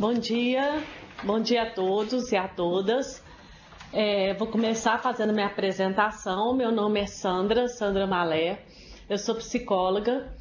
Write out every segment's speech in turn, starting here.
Bom dia a todos e a todas. Vou começar fazendo minha apresentação. Meu nome é Sandra Malé, eu sou psicóloga,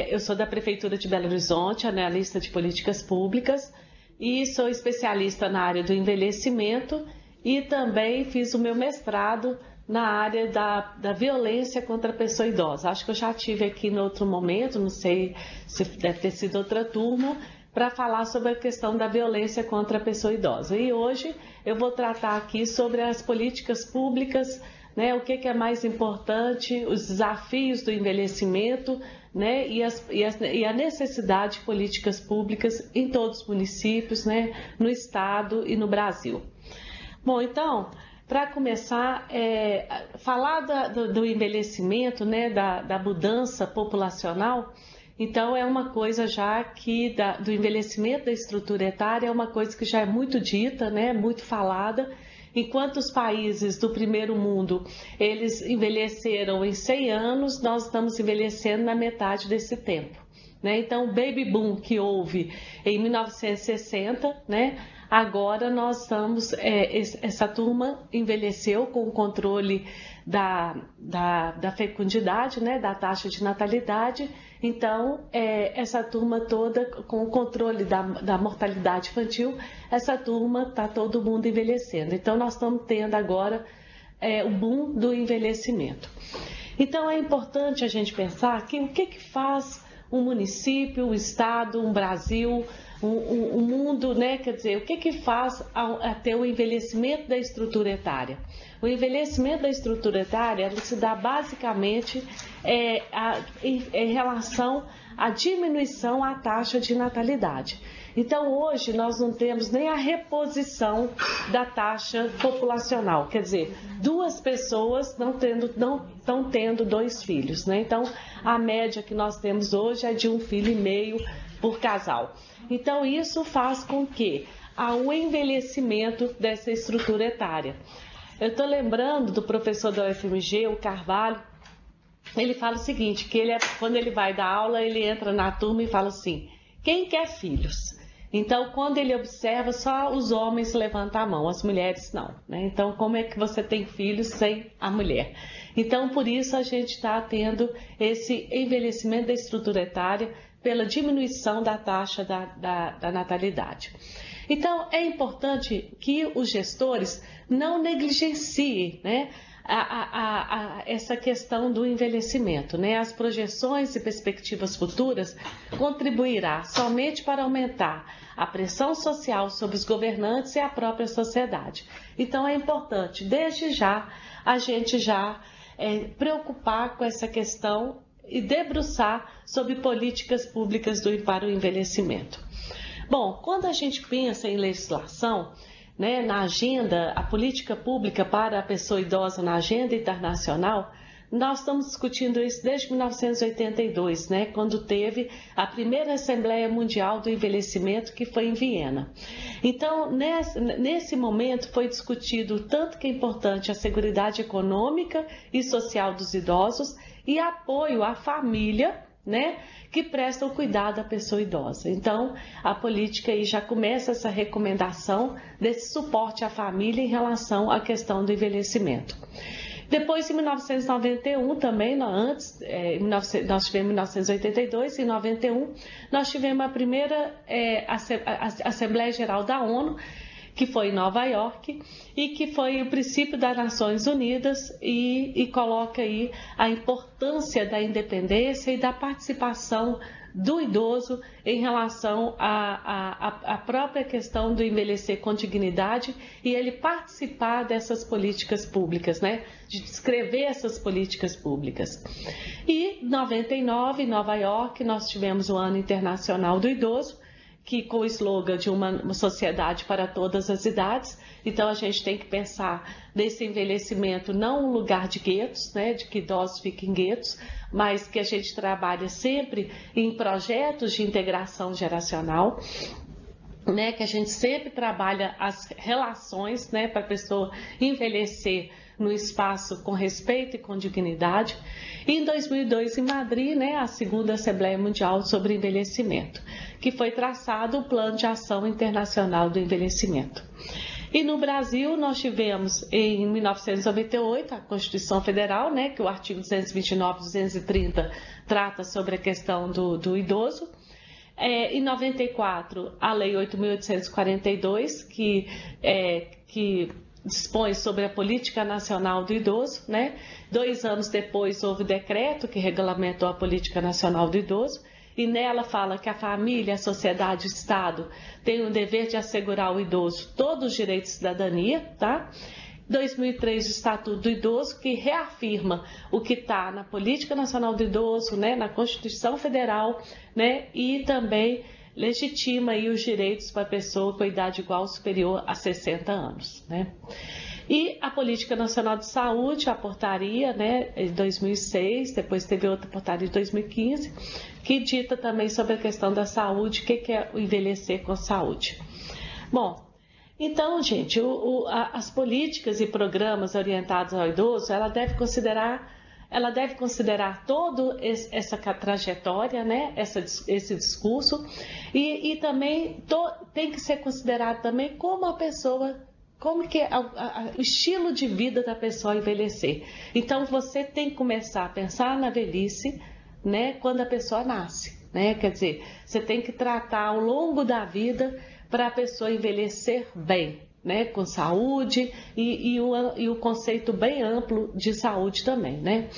eu sou da Prefeitura de Belo Horizonte, analista de políticas públicas e sou especialista na área do envelhecimento e também fiz o meu mestrado na área da violência contra a pessoa idosa. Acho que eu já tive aqui em outro momento, não sei se deve ter sido outra turma, para falar sobre a questão da violência contra a pessoa idosa. E hoje eu vou tratar aqui sobre as políticas públicas, né, o que é mais importante, os desafios do envelhecimento, né, e a necessidade de políticas públicas em todos os municípios, né, no estado e no Brasil. Bom, então, para começar, falar do envelhecimento, né, da mudança populacional. Então, é uma coisa já que do envelhecimento da estrutura etária é uma coisa que já é muito dita, né, muito falada. Enquanto os países do primeiro mundo, eles envelheceram em 100 anos, nós estamos envelhecendo na metade desse tempo, né? Então, o baby boom que houve em 1960, né? Agora nós estamos, essa turma envelheceu com o controle da fecundidade, né, da taxa de natalidade. Então, essa turma toda, com o controle da mortalidade infantil, essa turma está todo mundo envelhecendo. Então, nós estamos tendo agora o boom do envelhecimento. Então, é importante a gente pensar que o que faz um município, um estado, um Brasil, um mundo, né? Quer dizer, o que faz até o envelhecimento da estrutura etária? O envelhecimento da estrutura etária se dá basicamente em relação à diminuição à taxa de natalidade. Então, hoje, nós não temos nem a reposição da taxa populacional, quer dizer, duas pessoas não estão tendo 2 filhos, né? Então, a média que nós temos hoje é de 1,5 filho por casal. Então, isso faz com que há um envelhecimento dessa estrutura etária. Eu estou lembrando do professor da UFMG, o Carvalho. Ele fala o seguinte, que quando ele vai dar aula, ele entra na turma e fala assim: quem quer filhos? Então, quando ele observa, só os homens levantam a mão, as mulheres não, né? Então, como é que você tem filhos sem a mulher? Então, por isso a gente está tendo esse envelhecimento da estrutura etária pela diminuição da taxa da natalidade. Então, é importante que os gestores não negligenciem, né, essa questão do envelhecimento, né? As projeções e perspectivas futuras contribuirá somente para aumentar a pressão social sobre os governantes e a própria sociedade. Então, é importante, desde já, a gente já preocupar com essa questão e debruçar sobre políticas públicas para o envelhecimento. Bom, quando a gente pensa em legislação, né, na agenda, a política pública para a pessoa idosa na agenda internacional, nós estamos discutindo isso desde 1982, né, quando teve a primeira Assembleia Mundial do Envelhecimento, que foi em Viena. Então, nesse momento foi discutido tanto que é importante a seguridade econômica e social dos idosos e apoio à família, né, que presta o cuidado à pessoa idosa. Então, a política aí já começa essa recomendação desse suporte à família em relação à questão do envelhecimento. Depois, em 1991, também, nós tivemos em 1982, em 91, nós tivemos a primeira Assembleia Geral da ONU, que foi em Nova York, e que foi o princípio das Nações Unidas e coloca aí a importância da independência e da participação do idoso em relação à própria questão do envelhecer com dignidade e ele participar dessas políticas públicas, né? De descrever essas políticas públicas. E em 99, em Nova York, nós tivemos o Ano Internacional do Idoso, que com o slogan de uma sociedade para todas as idades. Então, a gente tem que pensar nesse envelhecimento não um lugar de guetos, né, de que idosos fiquem em guetos, mas que a gente trabalha sempre em projetos de integração geracional, né, que a gente sempre trabalha as relações, né, para a pessoa envelhecer no espaço com respeito e com dignidade. E em 2002, em Madrid, né, a segunda Assembleia Mundial sobre Envelhecimento, que foi traçado o Plano de Ação Internacional do Envelhecimento. E no Brasil, nós tivemos, em 1998, a Constituição Federal, né, que o artigo 229 e 230 trata sobre a questão do idoso. Em 94, a Lei 8.842, que dispõe sobre a Política Nacional do Idoso, né? 2 anos depois, houve o decreto que regulamentou a Política Nacional do Idoso, e nela fala que a família, a sociedade e o Estado têm o dever de assegurar ao idoso todos os direitos de cidadania, tá? 2003, o Estatuto do Idoso, que reafirma o que está na Política Nacional do Idoso, né, na Constituição Federal, né, e também legitima aí os direitos para a pessoa com idade igual ou superior a 60 anos. Né. E a Política Nacional de Saúde, a portaria, né, em 2006, depois teve outra portaria em 2015, que dita também sobre a questão da saúde, o que é o envelhecer com saúde. Bom, então, gente, as políticas e programas orientados ao idoso, ela deve considerar toda essa trajetória, né, esse discurso, e também tem que ser considerado também como a pessoa, como que é o estilo de vida da pessoa envelhecer. Então, você tem que começar a pensar na velhice, né, quando a pessoa nasce, né, quer dizer, você tem que tratar ao longo da vida para a pessoa envelhecer bem, né, com saúde e o conceito bem amplo de saúde também, né.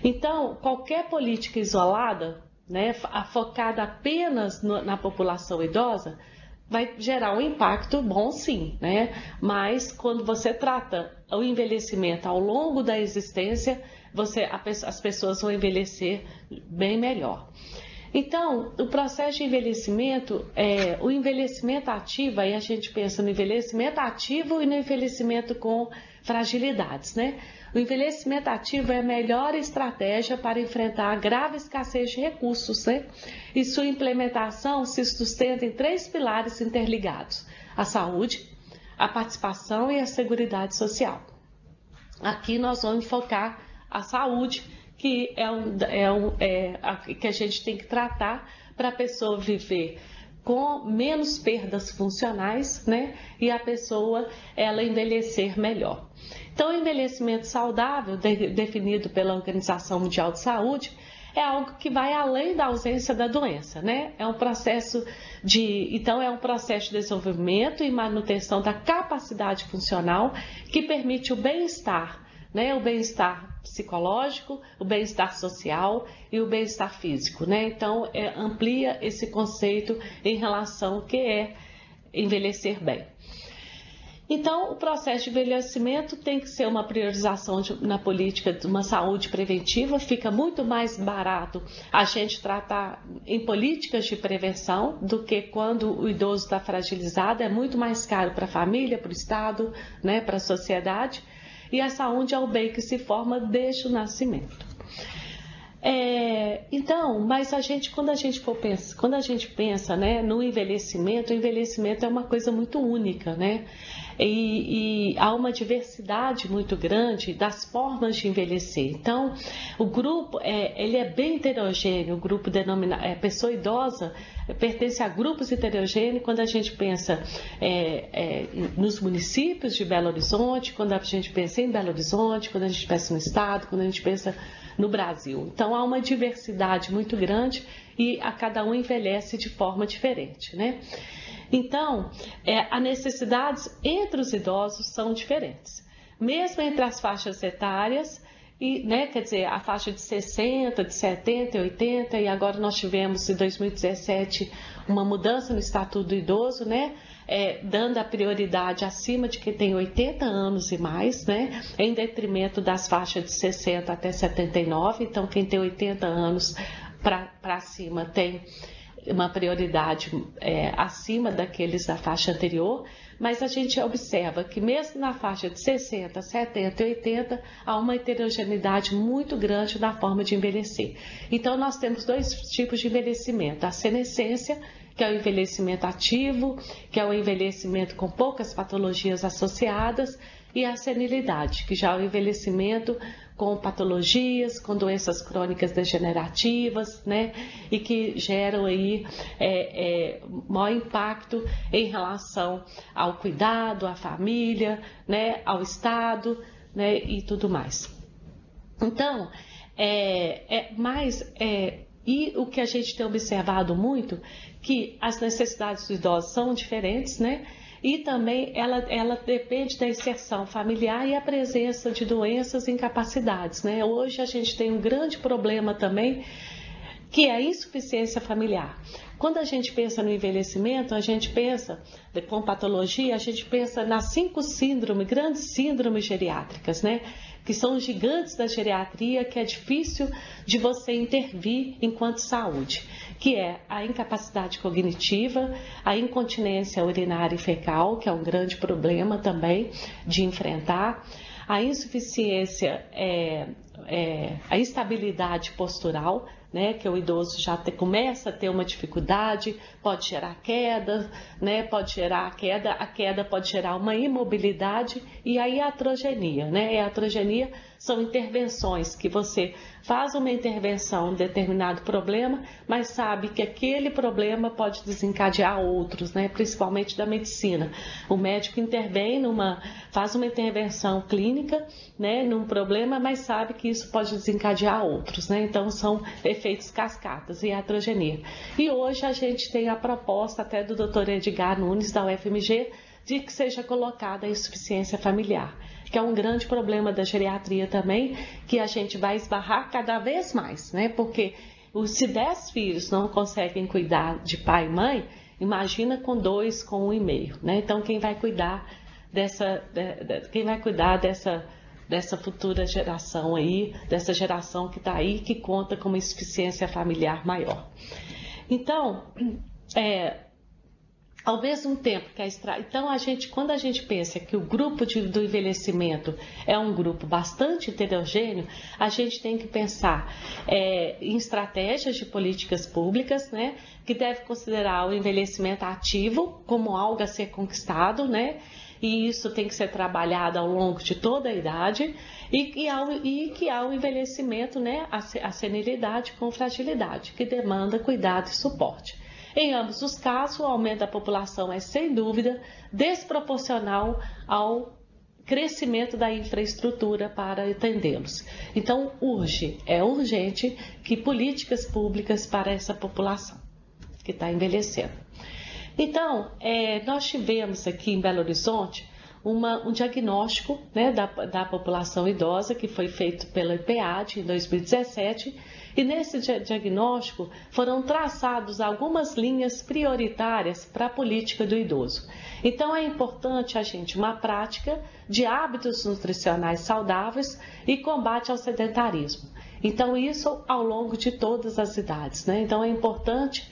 Então, qualquer política isolada, né, focada apenas na população idosa, vai gerar um impacto bom sim, né, mas quando você trata o envelhecimento ao longo da existência, as pessoas vão envelhecer bem melhor. Então, o processo de envelhecimento, o envelhecimento ativo, aí a gente pensa no envelhecimento ativo e no envelhecimento com fragilidades, né? O envelhecimento ativo é a melhor estratégia para enfrentar a grave escassez de recursos, né? E sua implementação se sustenta em 3 pilares interligados: a saúde, a participação e a seguridade social. Aqui nós vamos focar a saúde, que que a gente tem que tratar para a pessoa viver com menos perdas funcionais, né? E a pessoa, ela envelhecer melhor. Então, o envelhecimento saudável, definido pela Organização Mundial de Saúde, é algo que vai além da ausência da doença, né? É um processo de desenvolvimento e manutenção da capacidade funcional que permite o bem-estar, né, o bem-estar psicológico, o bem-estar social e o bem-estar físico, né? Então, amplia esse conceito em relação ao que é envelhecer bem. Então, o processo de envelhecimento tem que ser uma priorização na política de uma saúde preventiva. Fica muito mais barato a gente tratar em políticas de prevenção do que quando o idoso está fragilizado. É muito mais caro para a família, para o Estado, né, para a sociedade. E a saúde é o bem que se forma desde o nascimento. Então, mas quando a gente pensa, né, no envelhecimento, o envelhecimento é uma coisa muito única, né? E há uma diversidade muito grande das formas de envelhecer. Então, o grupo ele é bem heterogêneo. O grupo pessoa idosa pertence a grupos heterogêneos. Quando a gente pensa nos municípios de Belo Horizonte, quando a gente pensa em Belo Horizonte, quando a gente pensa no estado, quando a gente pensa no Brasil. Então, há uma diversidade muito grande e a cada um envelhece de forma diferente, né? Então, as necessidades entre os idosos são diferentes. Mesmo entre as faixas etárias, né, quer dizer, a faixa de 60, de 70 e 80, e agora nós tivemos em 2017 uma mudança no Estatuto do Idoso, né? Dando a prioridade acima de quem tem 80 anos e mais, né, em detrimento das faixas de 60 até 79. Então, quem tem 80 anos para cima tem uma prioridade acima daqueles da faixa anterior, mas a gente observa que mesmo na faixa de 60, 70 e 80, há uma heterogeneidade muito grande na forma de envelhecer. Então, nós temos 2 tipos de envelhecimento: a senescência que é o envelhecimento ativo, que é o envelhecimento com poucas patologias associadas, e a senilidade, que já é o envelhecimento com patologias, com doenças crônicas degenerativas, né? E que geram aí maior impacto em relação ao cuidado, à família, né? Ao Estado, né? E tudo mais. Então, e o que a gente tem observado muito, que as necessidades dos idosos são diferentes, né? E também ela depende da inserção familiar e a presença de doenças e incapacidades, né? Hoje a gente tem um grande problema também, que é a insuficiência familiar. Quando a gente pensa no envelhecimento, a gente pensa, com patologia, a gente pensa nas 5 grandes síndromes geriátricas, né? Que são os gigantes da geriatria, que é difícil de você intervir enquanto saúde, que é a incapacidade cognitiva, a incontinência urinária e fecal, que é um grande problema também de enfrentar, a insuficiência, a instabilidade postural, né, que o idoso já começa a ter uma dificuldade, pode gerar queda, né, a queda pode gerar uma imobilidade, e aí a atrogenia, né, a atrogenia são intervenções que você faz uma intervenção em determinado problema, mas sabe que aquele problema pode desencadear outros, né, principalmente da medicina. O médico intervém faz uma intervenção clínica, né, num problema, mas sabe que isso pode desencadear outros, né, então são efeitos cascatas e atrogenia. E hoje a gente tem a proposta até do Dr. Edgar Nunes, da UFMG, de que seja colocada a insuficiência familiar, que é um grande problema da geriatria também, que a gente vai esbarrar cada vez mais, né? Porque se 10 filhos não conseguem cuidar de pai e mãe, imagina com 2, com 1,5, né? Então quem vai cuidar dessa futura geração aí, dessa geração que está aí, que conta com uma insuficiência familiar maior. Então, ao mesmo tempo que então quando a gente pensa que o grupo do envelhecimento é um grupo bastante heterogêneo, a gente tem que pensar em estratégias de políticas públicas, né, que deve considerar o envelhecimento ativo como algo a ser conquistado, né, e isso tem que ser trabalhado ao longo de toda a idade, e que há o envelhecimento, né, a senilidade com fragilidade, que demanda cuidado e suporte. Em ambos os casos, o aumento da população é, sem dúvida, desproporcional ao crescimento da infraestrutura para atendê-los. Então, é urgente que políticas públicas para essa população que está envelhecendo. Então, nós tivemos aqui em Belo Horizonte um diagnóstico, né, da população idosa, que foi feito pela IPEAD em 2017, e nesse diagnóstico foram traçadas algumas linhas prioritárias para a política do idoso. Então é importante uma prática de hábitos nutricionais saudáveis e combate ao sedentarismo. Então isso ao longo de todas as idades, né? Então é importante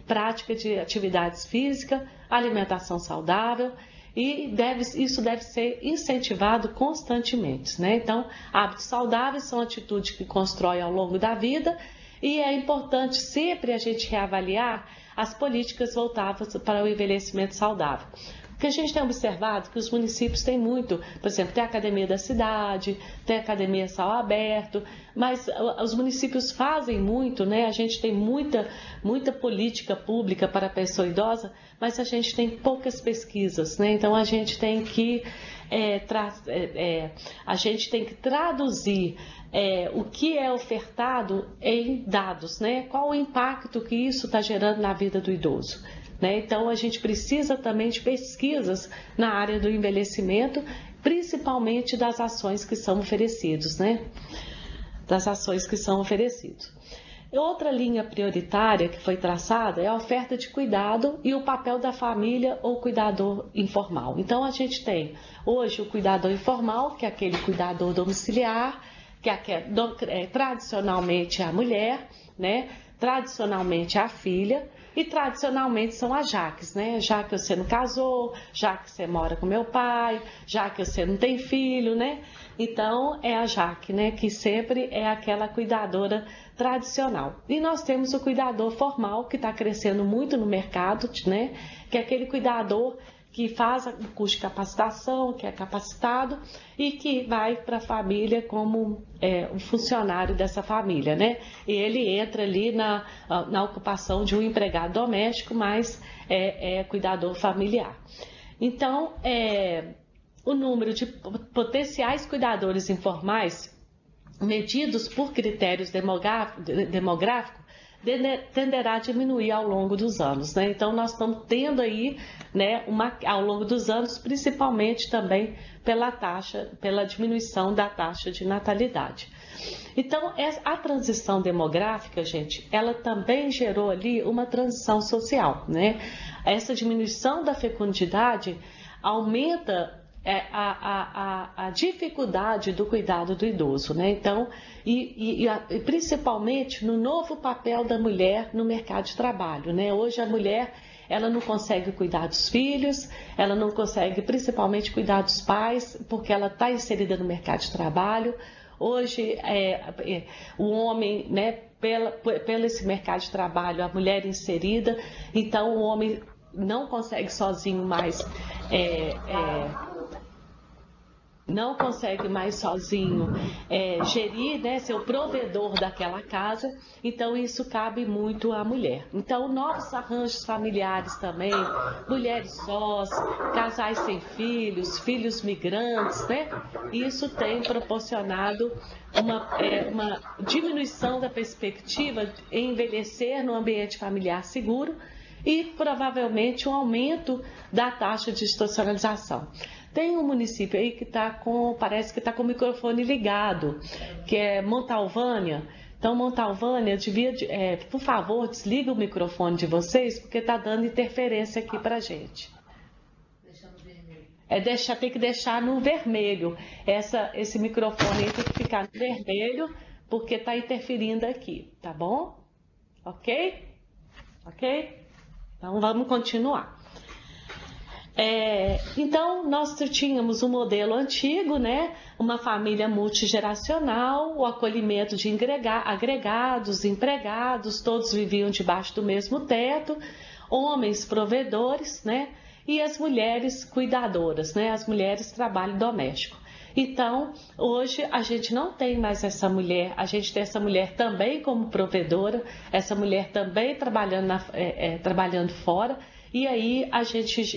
prática de atividades físicas, alimentação saudável, e isso deve ser incentivado constantemente, né? Então, hábitos saudáveis são atitudes que constroem ao longo da vida, e é importante sempre a gente reavaliar as políticas voltadas para o envelhecimento saudável. Porque a gente tem observado que os municípios têm muito, por exemplo, tem a academia da cidade, tem a academia céu aberto, mas os municípios fazem muito, né? A gente tem muita política pública para a pessoa idosa, mas a gente tem poucas pesquisas, né? Então a gente tem que traduzir o que é ofertado em dados, né? Qual o impacto que isso está gerando na vida do idoso, né? Então a gente precisa também de pesquisas na área do envelhecimento, principalmente das ações que são oferecidas, né? Outra linha prioritária que foi traçada é a oferta de cuidado e o papel da família ou cuidador informal. Então a gente tem hoje o cuidador informal, que é aquele cuidador domiciliar, que tradicionalmente é a mulher, né? Tradicionalmente é a filha, E tradicionalmente são as Jaques, né? Já que você não casou, já que você mora com meu pai, já que você não tem filho, né? Então é a Jaque, né? Que sempre é aquela cuidadora tradicional. E nós temos o cuidador formal, que está crescendo muito no mercado, né? Que é aquele cuidador que faz o curso de capacitação, que é capacitado e que vai para a família como um funcionário dessa família, né? E ele entra ali na ocupação de um empregado doméstico, mas é cuidador familiar. Então, o número de potenciais cuidadores informais, medidos por critérios demográficos, tenderá a diminuir ao longo dos anos, né? Então nós estamos tendo aí, né, ao longo dos anos, principalmente também pela diminuição da taxa de natalidade. Então a transição demográfica, gente, ela também gerou ali uma transição social, né? Essa diminuição da fecundidade aumenta a dificuldade do cuidado do idoso, né? Então, e principalmente no novo papel da mulher no mercado de trabalho, né? Hoje a mulher, ela não consegue cuidar dos filhos, ela não consegue principalmente cuidar dos pais, porque ela está inserida no mercado de trabalho. Hoje, o homem, né, pelo esse mercado de trabalho, a mulher inserida, então o homem não consegue sozinho mais gerir, né, ser o provedor daquela casa, então isso cabe muito à mulher. Então novos arranjos familiares também, mulheres sós, casais sem filhos, filhos migrantes, né, isso tem proporcionado uma diminuição da perspectiva em envelhecer no ambiente familiar seguro e provavelmente um aumento da taxa de institucionalização. Tem um município aí que parece que está com o microfone ligado, que é Montalvânia. Então, Montalvânia, por favor, desliga o microfone de vocês, porque está dando interferência aqui para a gente. Deixa no vermelho. Tem que deixar no vermelho. Esse microfone aí tem que ficar no vermelho, porque está interferindo aqui, tá bom? Ok? Ok? Então, vamos continuar. Então, nós tínhamos um modelo antigo, né? Uma família multigeracional, o acolhimento de agregados, empregados, todos viviam debaixo do mesmo teto, homens provedores, né? E as mulheres cuidadoras, né? As mulheres trabalho doméstico. Então, hoje a gente não tem mais essa mulher, a gente tem essa mulher também como provedora, essa mulher também trabalhando fora, e aí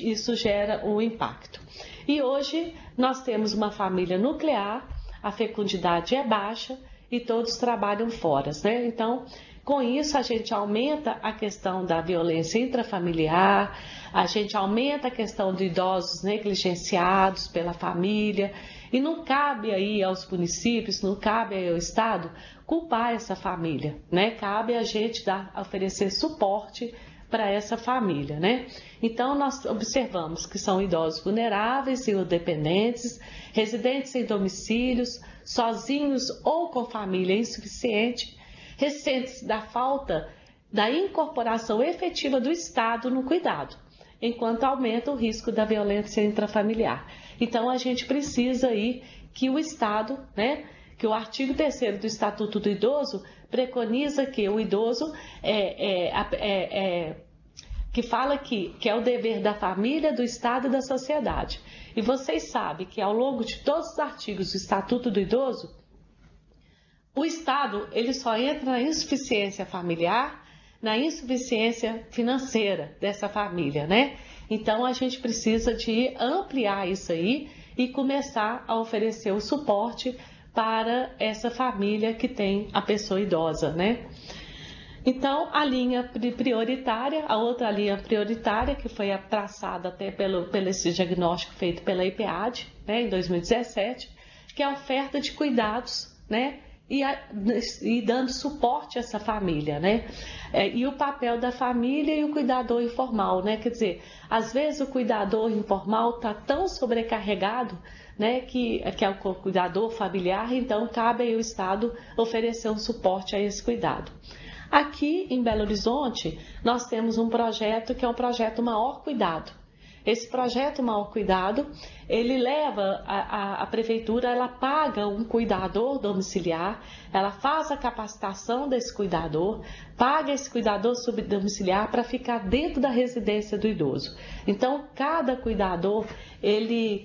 isso gera um impacto. E hoje nós temos uma família nuclear, a fecundidade é baixa e todos trabalham fora, né? Então, com isso a gente aumenta a questão da violência intrafamiliar, a gente aumenta a questão de idosos negligenciados pela família, e não cabe aí aos municípios, não cabe aí ao Estado culpar essa família, né? Cabe a gente oferecer suporte para essa família, né? Então, nós observamos que são idosos vulneráveis e dependentes, residentes em domicílios, sozinhos ou com família insuficiente, recentes da falta da incorporação efetiva do Estado no cuidado, enquanto aumenta o risco da violência intrafamiliar. Então, a gente precisa aí que o Estado, né, que o artigo 3º do Estatuto do Idoso preconiza que o idoso que fala que é o dever da família, do Estado e da sociedade. E vocês sabem que ao longo de todos os artigos do Estatuto do Idoso, o Estado ele só entra na insuficiência familiar, na insuficiência financeira dessa família, né? Então a gente precisa de ampliar isso aí e começar a oferecer o suporte para essa família que tem a pessoa idosa, né? Então, a linha prioritária, a outra linha prioritária, que foi traçada até pelo esse diagnóstico feito pela IPEAD, né, em 2017, que é a oferta de cuidados, né, e dando suporte a essa família, né? E o papel da família e o cuidador informal, né? Quer dizer, às vezes o cuidador informal está tão sobrecarregado, né, que é o cuidador familiar, então cabe aí o Estado oferecer um suporte a esse cuidado. Aqui em Belo Horizonte, nós temos um projeto que é um projeto Maior Cuidado. Esse projeto Maior Cuidado, ele leva a prefeitura, ela paga um cuidador domiciliar, ela faz a capacitação desse cuidador, paga esse cuidador subdomiciliar para ficar dentro da residência do idoso. Então, cada cuidador, ele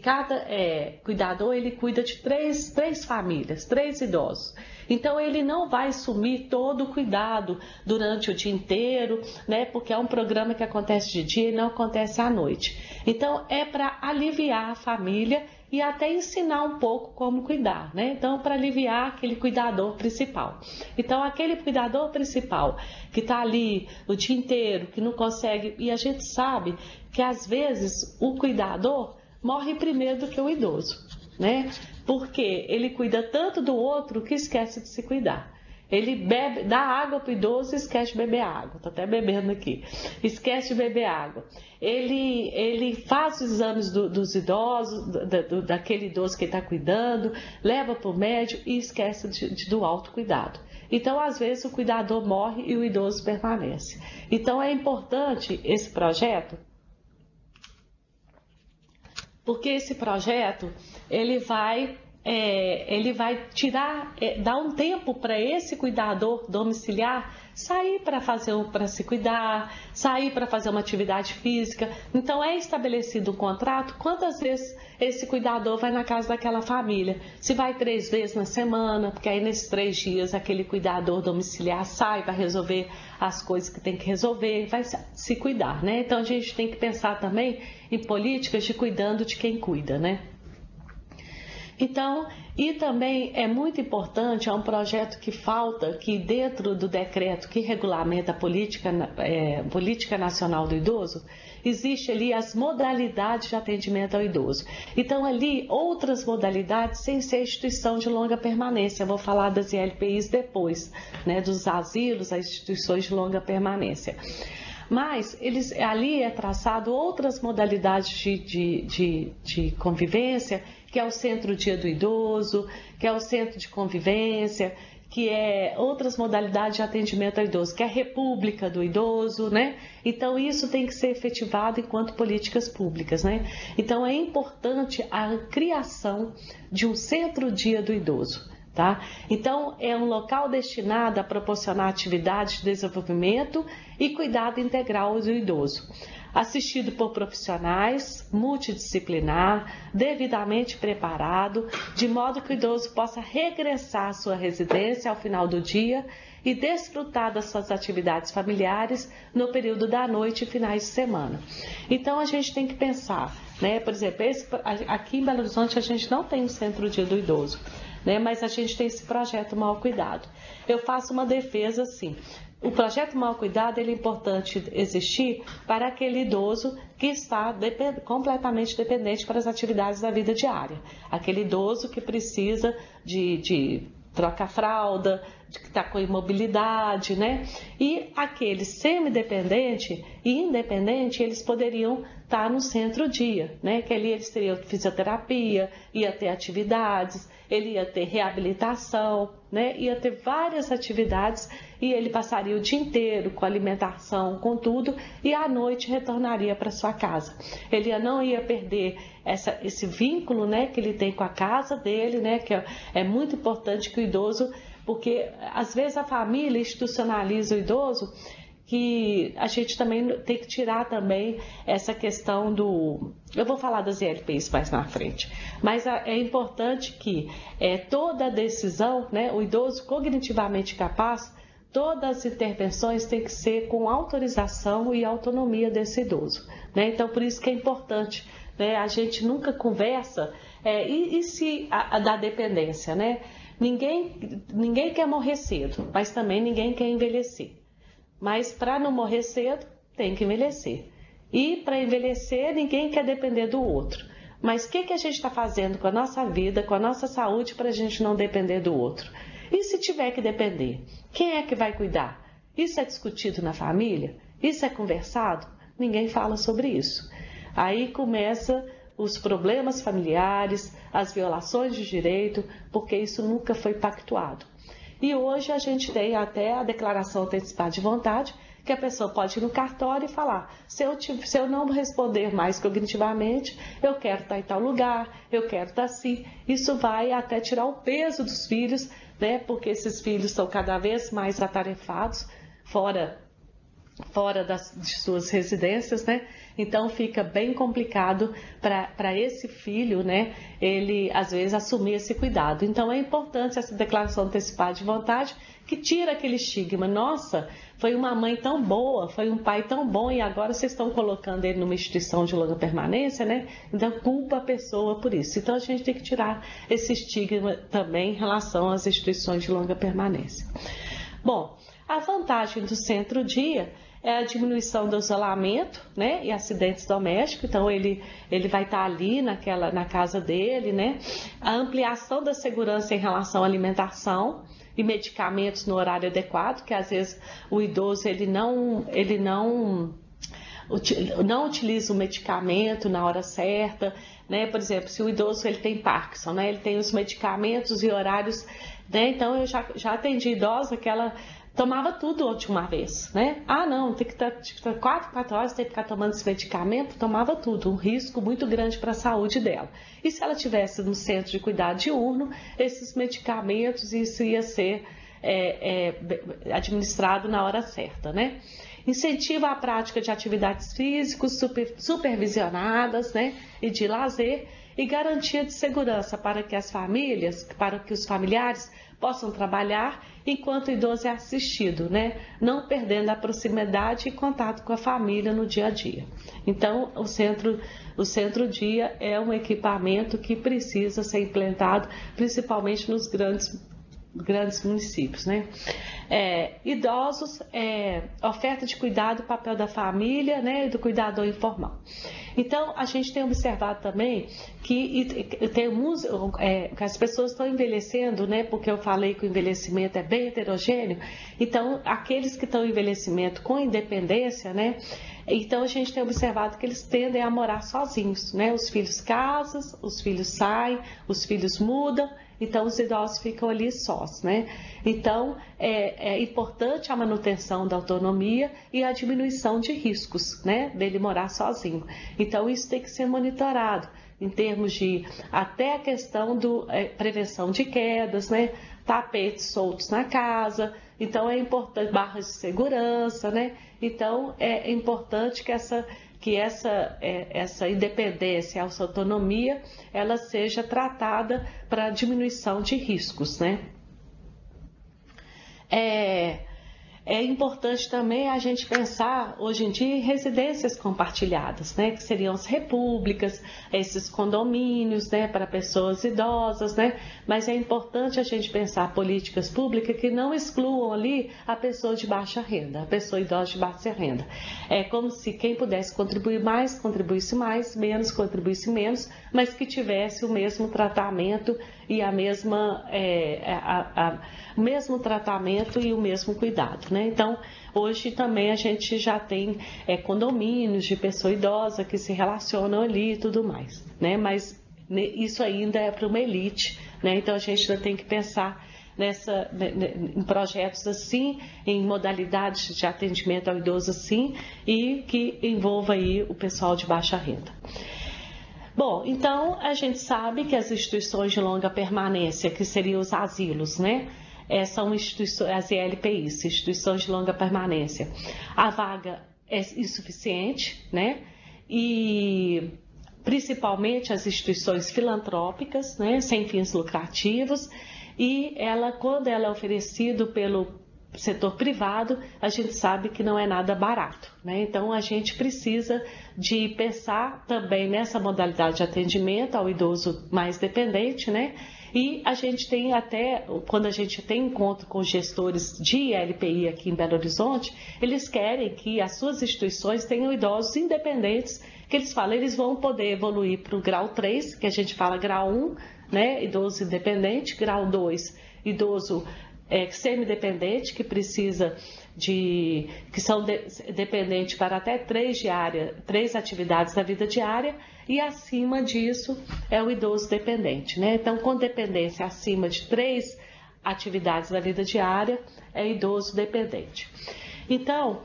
cuida de três famílias, 3 idosos. Então, ele não vai assumir todo o cuidado durante o dia inteiro, né? Porque é um programa que acontece de dia e não acontece à noite. Então, é para aliviar a família e até ensinar um pouco como cuidar, né? Então, para aliviar aquele cuidador principal. Então, aquele cuidador principal que está ali o dia inteiro, que não consegue... E a gente sabe que, às vezes, o cuidador morre primeiro do que o idoso, né? Porque ele cuida tanto do outro que esquece de se cuidar. Ele dá água para o idoso e esquece de beber água. Estou até bebendo aqui. Esquece de beber água. Ele faz os exames dos idosos, daquele idoso que ele está cuidando, leva para o médico e esquece do autocuidado. Então, às vezes, o cuidador morre e o idoso permanece. Então, é importante esse projeto, porque esse projeto ele vai dar um tempo para esse cuidador domiciliar sair para se cuidar, sair para fazer uma atividade física. Então é estabelecido um contrato quantas vezes esse cuidador vai na casa daquela família. Se vai 3 vezes na semana, porque aí nesses 3 dias aquele cuidador domiciliar sai, vai resolver as coisas que tem que resolver, vai se cuidar, né? Então a gente tem que pensar também em políticas de cuidando de quem cuida, né? Então, e também é muito importante, é um projeto que falta, que dentro do decreto que regulamenta a Política Nacional do Idoso, existe ali as modalidades de atendimento ao idoso. Então, ali, outras modalidades sem ser instituição de longa permanência. Eu vou falar das ILPIs depois, né, dos asilos, as instituições de longa permanência. Mas ali é traçado outras modalidades de convivência, que é o Centro Dia do Idoso, que é o Centro de Convivência, que é outras modalidades de atendimento ao idoso, que é a República do Idoso, né? Então, isso tem que ser efetivado enquanto políticas públicas, né? Então, é importante a criação de um Centro Dia do Idoso, tá? Então, é um local destinado a proporcionar atividades de desenvolvimento e cuidado integral do idoso, assistido por profissionais, multidisciplinar, devidamente preparado, de modo que o idoso possa regressar à sua residência ao final do dia e desfrutar das suas atividades familiares no período da noite e finais de semana. Então, a gente tem que pensar, né? Por exemplo, aqui em Belo Horizonte a gente não tem um Centro Dia do Idoso, né? Mas a gente tem esse projeto Maior Cuidado. Eu faço uma defesa assim. O projeto Maior Cuidado ele é importante existir para aquele idoso que está completamente dependente para as atividades da vida diária. Aquele idoso que precisa de trocar fralda, que está com imobilidade, né? E aquele semi-dependente e independente, eles poderiam estar no centro-dia, né? Que ali eles teriam fisioterapia, ia ter atividades, ele ia ter reabilitação, né? Ia ter várias atividades e ele passaria o dia inteiro com alimentação, com tudo, e à noite retornaria para sua casa. Ele não ia perder esse vínculo, né, que ele tem com a casa dele, né? Que é muito importante que o idoso, porque às vezes a família institucionaliza o idoso, que a gente também tem que tirar também essa questão eu vou falar das ILPs mais na frente, mas é importante que toda decisão, né, o idoso cognitivamente capaz, todas as intervenções têm que ser com autorização e autonomia desse idoso, né? Então, por isso que é importante, né, a gente nunca conversa, da dependência, né? Ninguém quer morrer cedo, mas também ninguém quer envelhecer. Mas para não morrer cedo, tem que envelhecer. E para envelhecer, ninguém quer depender do outro. Mas o que a gente está fazendo com a nossa vida, com a nossa saúde, para a gente não depender do outro? E se tiver que depender, quem é que vai cuidar? Isso é discutido na família? Isso é conversado? Ninguém fala sobre isso. Aí começa os problemas familiares, as violações de direito, porque isso nunca foi pactuado. E hoje a gente tem até a declaração antecipada de vontade, que a pessoa pode ir no cartório e falar, se eu não responder mais cognitivamente, eu quero estar em tal lugar, eu quero estar assim. Isso vai até tirar o peso dos filhos, né? Porque esses filhos são cada vez mais atarefados, fora de suas residências, né? Então fica bem complicado para esse filho, né? Ele às vezes assumir esse cuidado. Então é importante essa declaração antecipada de vontade que tira aquele estigma. Nossa, foi uma mãe tão boa, foi um pai tão bom e agora vocês estão colocando ele numa instituição de longa permanência, né? Então culpa a pessoa por isso. Então a gente tem que tirar esse estigma também em relação às instituições de longa permanência. Bom, a vantagem do centro-dia é a diminuição do isolamento, né, e acidentes domésticos. Então ele vai estar ali na casa dele, né? A ampliação da segurança em relação à alimentação e medicamentos no horário adequado, que às vezes o idoso ele não utiliza o medicamento na hora certa, né? Por exemplo, se o idoso ele tem Parkinson, né? Ele tem os medicamentos e horários, né? Então eu já atendi idosa que ela tomava tudo de uma vez, né? Ah, não, tem que estar 4 horas, tem que ficar tomando esse medicamento, tomava tudo, um risco muito grande para a saúde dela. E se ela tivesse no centro de cuidado diurno, esses medicamentos, isso ia ser administrado na hora certa, né? Incentiva a prática de atividades físicas supervisionadas, né? E de lazer, e garantia de segurança para que os familiares possam trabalhar enquanto o idoso é assistido, né? Não perdendo a proximidade e contato com a família no dia a dia. Então, o centro-dia é um equipamento que precisa ser implantado, principalmente nos grandes municípios, né? Idosos, oferta de cuidado, papel da família, né, e do cuidador informal. Então, a gente tem observado também que as pessoas estão envelhecendo, né, porque eu falei que o envelhecimento é bem heterogêneo. Então, aqueles que estão em envelhecimento com independência, né, então a gente tem observado que eles tendem a morar sozinhos, né, os filhos casam, os filhos saem, os filhos mudam. Então, os idosos ficam ali sós, né? Então, é importante a manutenção da autonomia e a diminuição de riscos, né? Dele morar sozinho. Então, isso tem que ser monitorado em termos de até a questão do prevenção de quedas, né? Tapetes soltos na casa. Então, é importante, barras de segurança, né? Então, é importante que essa independência, essa autonomia, ela seja tratada para diminuição de riscos, né? É importante também a gente pensar, hoje em dia, em residências compartilhadas, né? Que seriam as repúblicas, esses condomínios, né? Para pessoas idosas, né? Mas é importante a gente pensar políticas públicas que não excluam ali a pessoa de baixa renda, a pessoa idosa de baixa renda. É como se quem pudesse contribuir mais, contribuísse mais, menos, contribuísse menos, mas que tivesse o mesmo tratamento e o mesmo tratamento e o mesmo cuidado, né? Então, hoje também a gente já tem condomínios de pessoa idosa que se relacionam ali e tudo mais, né? Mas isso ainda é para uma elite, né? Então, a gente ainda tem que pensar em projetos assim, em modalidades de atendimento ao idoso assim, e que envolva aí o pessoal de baixa renda. Bom, então a gente sabe que as instituições de longa permanência, que seriam os asilos, né? São instituições, as ILPIs, instituições de longa permanência. A vaga é insuficiente, né? E principalmente as instituições filantrópicas, né? Sem fins lucrativos. E quando ela é oferecida pelo setor privado, a gente sabe que não é nada barato, né? Então a gente precisa de pensar também nessa modalidade de atendimento ao idoso mais dependente, né? E a gente tem até, quando a gente tem encontro com gestores de LPI aqui em Belo Horizonte, eles querem que as suas instituições tenham idosos independentes, que eles falam, eles vão poder evoluir para o grau 3, que a gente fala grau 1, né? Idoso independente, grau 2, idoso semi-dependente, que precisa que são dependentes para até 3 atividades da vida diária, e acima disso é o idoso dependente, né? Então, com dependência acima de 3 atividades da vida diária, é idoso dependente. Então,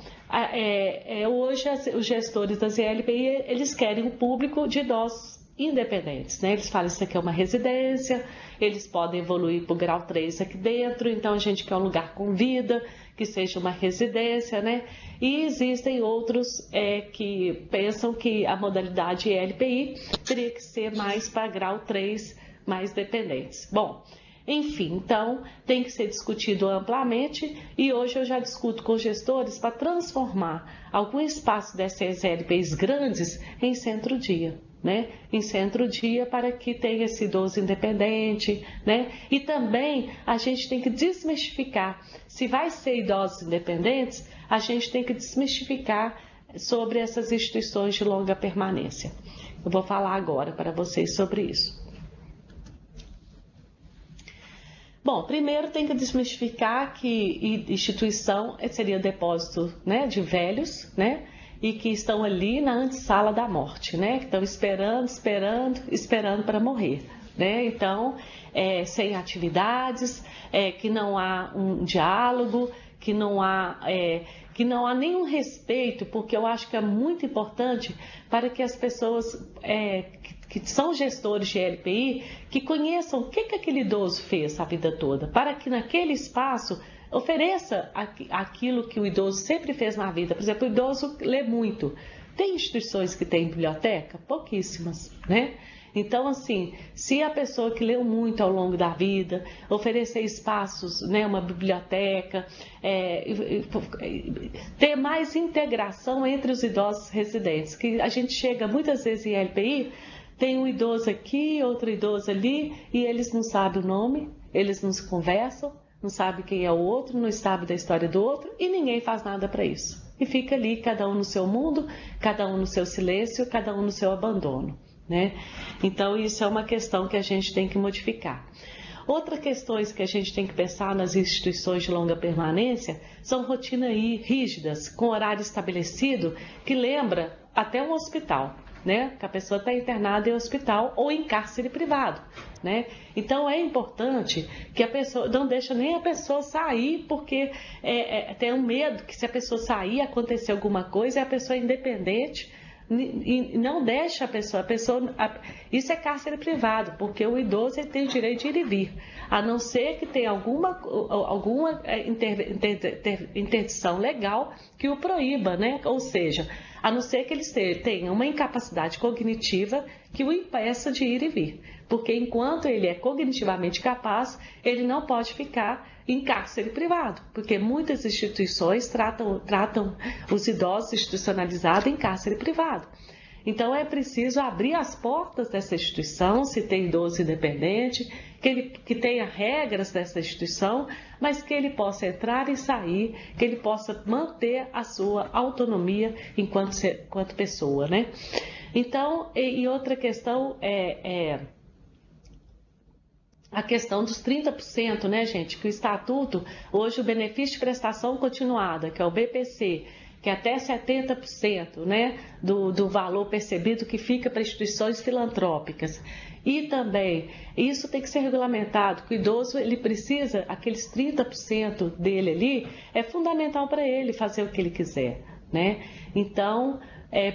hoje os gestores das ILPI, eles querem um público de idosos independentes, né? Eles falam que isso aqui é uma residência, eles podem evoluir para o grau 3 aqui dentro, então a gente quer um lugar com vida, que seja uma residência, né? E existem outros que pensam que a modalidade ILPI teria que ser mais para grau 3, mais dependentes. Bom, enfim, então tem que ser discutido amplamente e hoje eu já discuto com gestores para transformar algum espaço dessas ILPIs grandes em centro-dia. Né, em centro-dia para que tenha esse idoso independente, né? E também a gente tem que desmistificar, se vai ser idosos independentes, a gente tem que desmistificar sobre essas instituições de longa permanência. Eu vou falar agora para vocês sobre isso. Bom, primeiro tem que desmistificar que instituição seria depósito, né, de velhos, né? E que estão ali na antessala da morte, né? Que estão esperando para morrer, né? Então, sem atividades, que não há um diálogo, que não há nenhum respeito, porque eu acho que é muito importante para que as pessoas que são gestores de LPI, que conheçam o que aquele idoso fez a vida toda, para que naquele espaço ofereça aquilo que o idoso sempre fez na vida. Por exemplo, o idoso lê muito. Tem instituições que têm biblioteca? Pouquíssimas, né? Então, assim, se a pessoa que leu muito ao longo da vida, oferecer espaços, né, uma biblioteca, ter mais integração entre os idosos residentes, que a gente chega muitas vezes em LPI, tem um idoso aqui, outro idoso ali, e eles não sabem o nome, eles não se conversam, não sabe quem é o outro, não sabe da história do outro e ninguém faz nada para isso. E fica ali cada um no seu mundo, cada um no seu silêncio, cada um no seu abandono, né? Então isso é uma questão que a gente tem que modificar. Outras questões que a gente tem que pensar nas instituições de longa permanência são rotinas rígidas, com horário estabelecido, que lembra até um hospital, né? Que a pessoa está internada em hospital ou em cárcere privado, né? Então é importante que a pessoa não deixa nem a pessoa sair, porque tem um medo que se a pessoa sair acontecer alguma coisa, e a pessoa é independente e não deixa isso é cárcere privado, porque o idoso ele tem o direito de ir e vir, a não ser que tenha alguma interdição legal que o proíba, né? Ou seja, a não ser que ele tenha uma incapacidade cognitiva que o impeça de ir e vir. Porque enquanto ele é cognitivamente capaz, ele não pode ficar em cárcere privado, porque muitas instituições tratam os idosos institucionalizados em cárcere privado. Então é preciso abrir as portas dessa instituição, se tem idoso independente, que tenha regras dessa instituição, mas que ele possa entrar e sair, que ele possa manter a sua autonomia enquanto pessoa, né? Então, e outra questão a questão dos 30%, né, gente? Que o Estatuto, hoje o benefício de prestação continuada, que é o BPC, que é até 70%, né, do valor percebido que fica para instituições filantrópicas. E também, isso tem que ser regulamentado, que o idoso, ele precisa, aqueles 30% dele ali, é fundamental para ele fazer o que ele quiser, né? Então,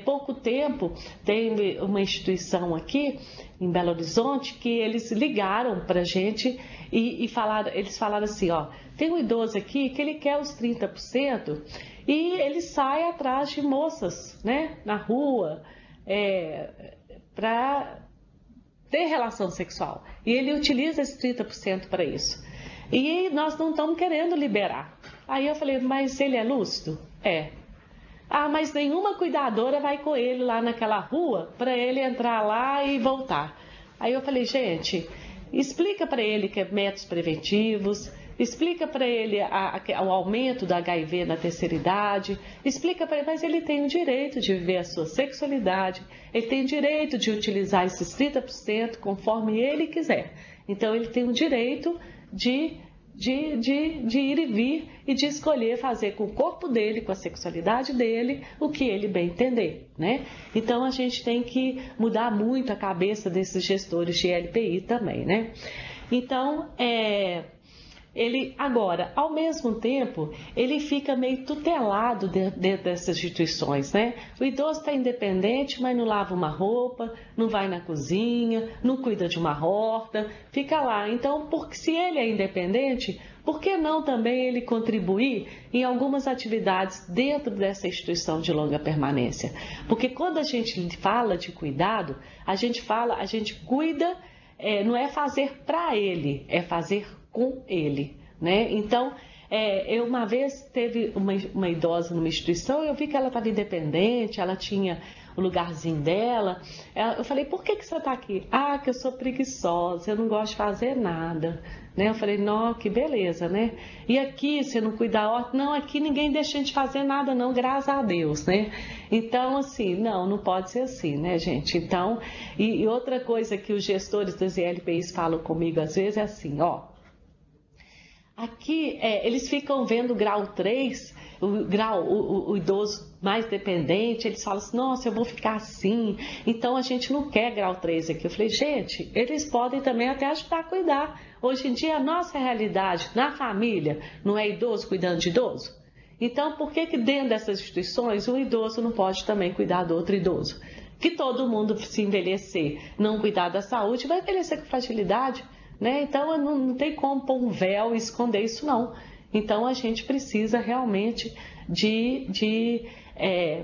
pouco tempo, tem uma instituição aqui em Belo Horizonte que eles ligaram para a gente e eles falaram assim, ó, tem um idoso aqui que ele quer os 30% e ele sai atrás de moças, né, na rua, para ter relação sexual. E ele utiliza esse 30% para isso. E nós não estamos querendo liberar. Aí eu falei, mas ele é lúcido? É. Ah, mas nenhuma cuidadora vai com ele lá naquela rua para ele entrar lá e voltar. Aí eu falei, gente, explica para ele que é métodos preventivos, explica para ele o aumento do HIV na terceira idade, explica para ele, mas ele tem o direito de viver a sua sexualidade, ele tem o direito de utilizar esses 30% conforme ele quiser. Então ele tem o direito de ir e vir e de escolher fazer com o corpo dele, com a sexualidade dele, o que ele bem entender, né? Então a gente tem que mudar muito a cabeça desses gestores de LPI também, né? Então, ele agora, ao mesmo tempo, ele fica meio tutelado dentro dessas instituições, né? O idoso está independente, mas não lava uma roupa, não vai na cozinha, não cuida de uma horta, fica lá. Então, porque se ele é independente, por que não também ele contribuir em algumas atividades dentro dessa instituição de longa permanência? Porque quando a gente fala de cuidado, a gente cuida, não é fazer para ele, é fazer com ele, né? Então, eu uma vez teve uma idosa numa instituição, eu vi que ela estava independente, ela tinha o lugarzinho dela. Eu falei, por que você está aqui? Ah, que eu sou preguiçosa, eu não gosto de fazer nada. Né? Eu falei, não, que beleza, né? E aqui, você não cuida da horta? Não, aqui ninguém deixa a gente fazer nada não, graças a Deus, né? Então, assim, não pode ser assim, né, gente? Então, e outra coisa que os gestores das ILPIs falam comigo às vezes é assim, ó, aqui, eles ficam vendo o grau 3, o idoso mais dependente, eles falam assim, nossa, eu vou ficar assim, então a gente não quer grau 3 aqui. Eu falei, gente, eles podem também até ajudar a cuidar. Hoje em dia, a nossa realidade na família não é idoso cuidando de idoso? Então, por que dentro dessas instituições o idoso não pode também cuidar do outro idoso? Que todo mundo, se envelhecer, não cuidar da saúde, vai envelhecer com fragilidade. Né? Então, não tem como pôr um véu e esconder isso, não. Então, a gente precisa realmente de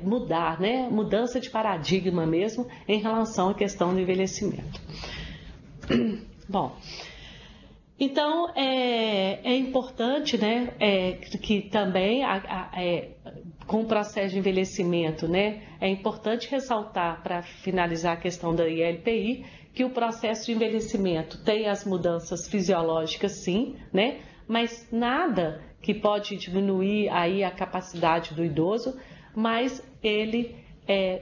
mudar, né? Mudança de paradigma mesmo em relação à questão do envelhecimento. Bom, então, é importante, né, que também, com o processo de envelhecimento, né, é importante ressaltar, para finalizar a questão da ILPI, que o processo de envelhecimento tem as mudanças fisiológicas, sim, né? Mas nada que pode diminuir aí a capacidade do idoso, mas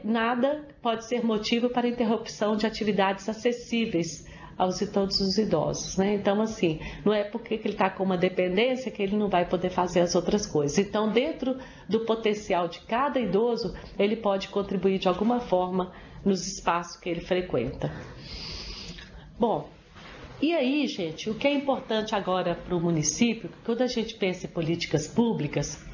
nada pode ser motivo para interrupção de atividades acessíveis aos todos os idosos, né? Então, assim, não é porque ele está com uma dependência que ele não vai poder fazer as outras coisas. Então, dentro do potencial de cada idoso, ele pode contribuir de alguma forma nos espaços que ele frequenta. Bom, e aí, gente, o que é importante agora para o município, quando a gente pensa em políticas públicas,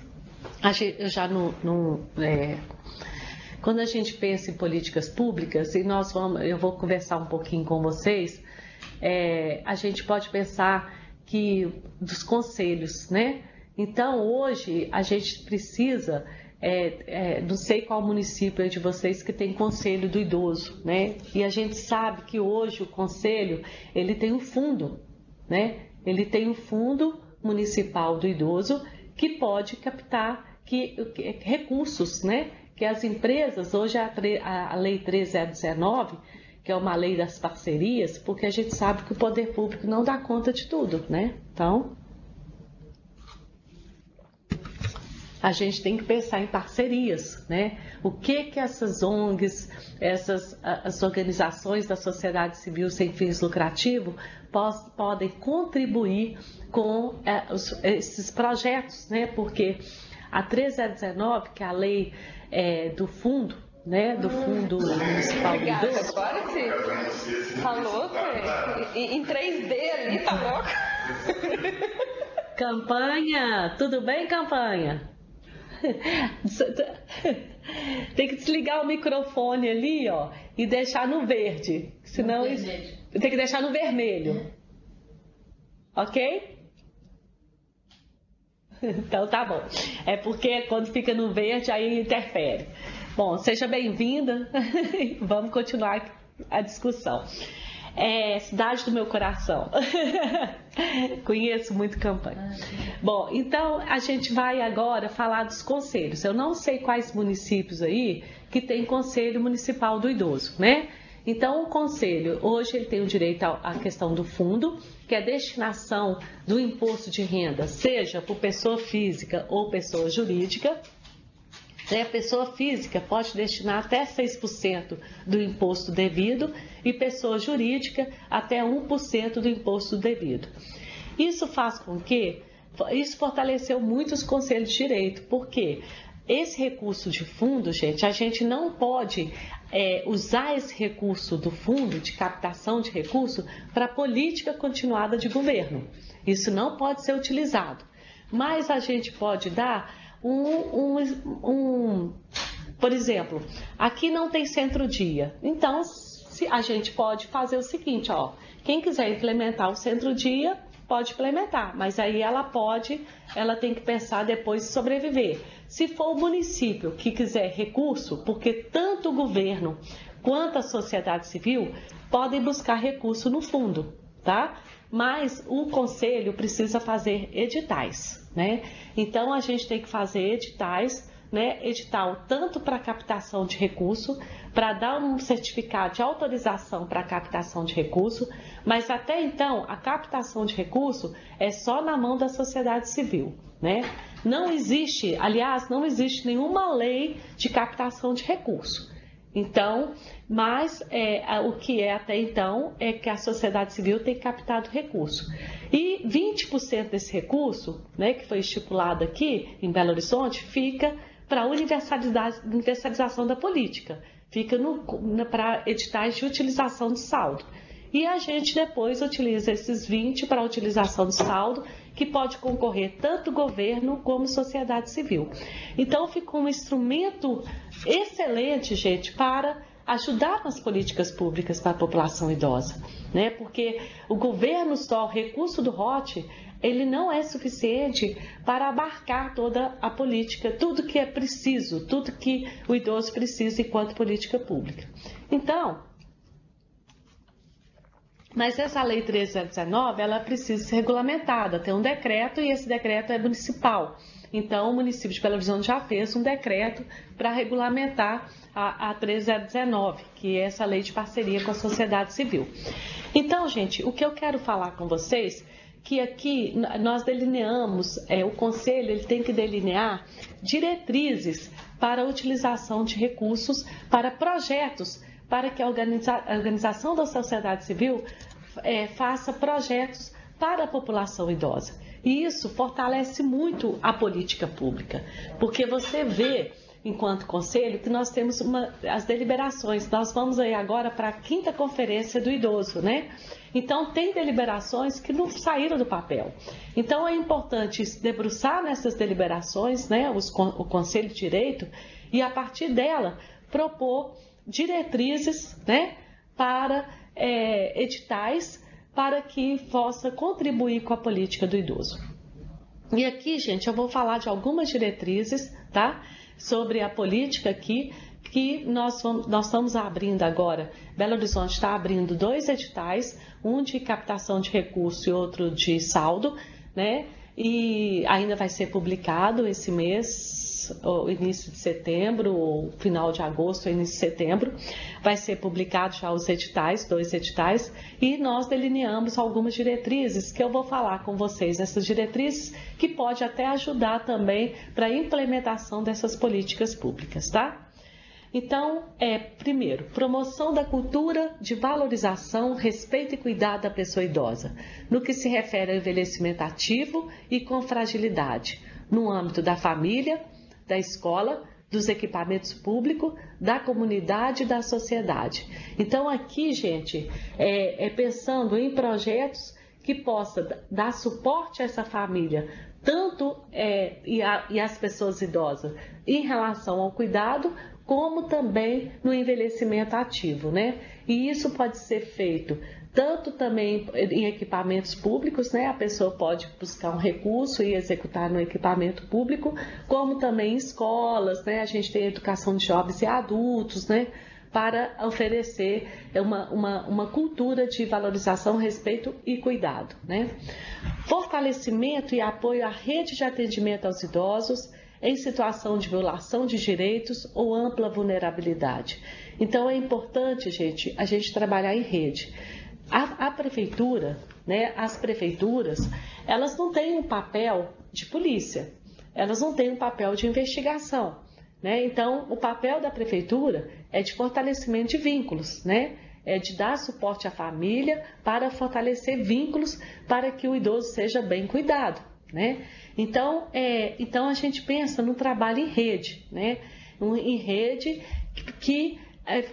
quando a gente pensa em políticas públicas, e eu vou conversar um pouquinho com vocês, a gente pode pensar dos conselhos, né? Então, hoje, a gente precisa, não sei qual município é de vocês que tem conselho do idoso, né? E a gente sabe que hoje o conselho, ele tem um fundo, né? Ele tem um fundo municipal do idoso que pode captar recursos, né? Que as empresas, hoje a Lei 13019, que é uma lei das parcerias, porque a gente sabe que o poder público não dá conta de tudo, né? Então, a gente tem que pensar em parcerias, né? O que essas ONGs, as organizações da sociedade civil sem fins lucrativos podem contribuir com esses projetos, né? Porque a 13019, que é a lei do fundo, né? Do Fundo Municipal do Idoso. Agora sim. Tá louco? Em 3D ali, tá louco? Campanha, tudo bem, campanha? Tem que desligar o microfone ali, ó, e deixar no verde, senão tem que deixar no vermelho, ok? Então tá bom. É porque quando fica no verde aí interfere. Bom, seja bem-vinda. Vamos continuar a discussão. Cidade do meu coração. Conheço muito campanha. Bom, então a gente vai agora falar dos conselhos. Eu não sei quais municípios aí que tem conselho municipal do idoso, né? Então o conselho, hoje ele tem o direito à questão do fundo, que é a destinação do imposto de renda, seja por pessoa física ou pessoa jurídica. A pessoa física pode destinar até 6% do imposto devido e pessoa jurídica até 1% do imposto devido. Isso faz com que, isso fortaleceu muito os conselhos de direito, porque esse recurso de fundo, gente, a gente não pode usar esse recurso do fundo de captação de recurso para política continuada de governo. Isso não pode ser utilizado, mas a gente pode dar por exemplo, aqui não tem centro-dia, então a gente pode fazer o seguinte, quem quiser implementar o centro-dia pode implementar, mas aí ela tem que pensar depois de sobreviver. Se for o município que quiser recurso, porque tanto o governo quanto a sociedade civil podem buscar recurso no fundo, tá? Mas o conselho precisa fazer editais, né? Então a gente tem que fazer editais, né? Edital tanto para captação de recurso, para dar um certificado de autorização para captação de recurso, mas até então a captação de recurso é só na mão da sociedade civil, né? Não existe nenhuma lei de captação de recurso. Então, mas o que é até então é que a sociedade civil tem captado recurso. E 20% desse recurso, né, que foi estipulado aqui em Belo Horizonte, fica para a universalização da política, fica para editais de utilização de saldo. E a gente depois utiliza esses 20 para a utilização de saldo, que pode concorrer tanto governo como sociedade civil. Então ficou um instrumento excelente, gente, para ajudar nas políticas públicas para a população idosa, né? Porque o governo só, o recurso do ROT, ele não é suficiente para abarcar toda a política, tudo que é preciso, tudo que o idoso precisa enquanto política pública. Então, mas essa lei 13.019, ela precisa ser regulamentada, tem um decreto e esse decreto é municipal. Então, o município de Belo Horizonte já fez um decreto para regulamentar a 13.019, que é essa lei de parceria com a sociedade civil. Então, gente, o que eu quero falar com vocês, que aqui nós delineamos, o Conselho ele tem que delinear diretrizes para a utilização de recursos para projetos, para que a organização da sociedade civil faça projetos para a população idosa. E isso fortalece muito a política pública, porque você vê, enquanto conselho, que nós temos as deliberações. Nós vamos aí agora para a 5ª Conferência do Idoso, né? Então, tem deliberações que não saíram do papel. Então, é importante se debruçar nessas deliberações, né? O Conselho de Direito, e a partir dela propor diretrizes, né? Para editais, para que possa contribuir com a política do idoso. E aqui, gente, eu vou falar de algumas diretrizes, tá? Sobre a política aqui, que nós estamos abrindo agora. Belo Horizonte está abrindo 2 editais, um de captação de recurso e outro de saldo, né? E ainda vai ser publicado esse mês, o início de setembro, ou final de agosto, ou início de setembro, vai ser publicado já os editais, 2 editais, e nós delineamos algumas diretrizes que eu vou falar com vocês, essas diretrizes que pode até ajudar também para a implementação dessas políticas públicas, tá? Então, primeiro, promoção da cultura de valorização, respeito e cuidado da pessoa idosa, no que se refere ao envelhecimento ativo e com fragilidade, no âmbito da família, da escola, dos equipamentos públicos, da comunidade e da sociedade. Então, aqui, gente, pensando em projetos que possam dar suporte a essa família, tanto e as pessoas idosas, em relação ao cuidado, como também no envelhecimento ativo, né? E isso pode ser feito tanto também em equipamentos públicos, né? A pessoa pode buscar um recurso e executar no equipamento público, como também em escolas, né? A gente tem educação de jovens e adultos, né? Para oferecer uma cultura de valorização, respeito e cuidado, né? Fortalecimento e apoio à rede de atendimento aos idosos em situação de violação de direitos ou ampla vulnerabilidade. Então, é importante, gente, a gente trabalhar em rede. A prefeitura, né, as prefeituras, elas não têm um papel de polícia, elas não têm um papel de investigação, né? Então, o papel da prefeitura é de fortalecimento de vínculos, né? É de dar suporte à família para fortalecer vínculos para que o idoso seja bem cuidado, né? Então a gente pensa no trabalho em rede, né? Em rede que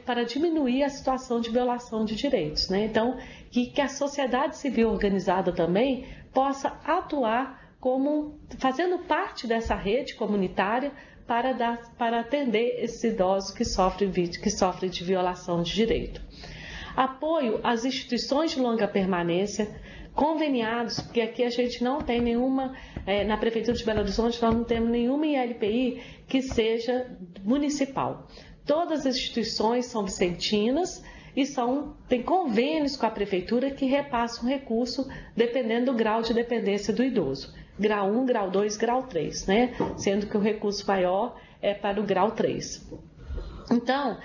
para diminuir a situação de violação de direitos, né? Então, que a sociedade civil organizada também possa atuar como fazendo parte dessa rede comunitária para atender esses idosos que sofrem de violação de direito. Apoio às instituições de longa permanência, conveniados, porque aqui a gente não tem nenhuma, na Prefeitura de Belo Horizonte, nós não temos nenhuma ILPI que seja municipal. Todas as instituições são vicentinas e têm convênios com a Prefeitura que repassam recurso dependendo do grau de dependência do idoso. Grau 1, grau 2, grau 3, né? Sendo que o recurso maior é para o grau 3. Então,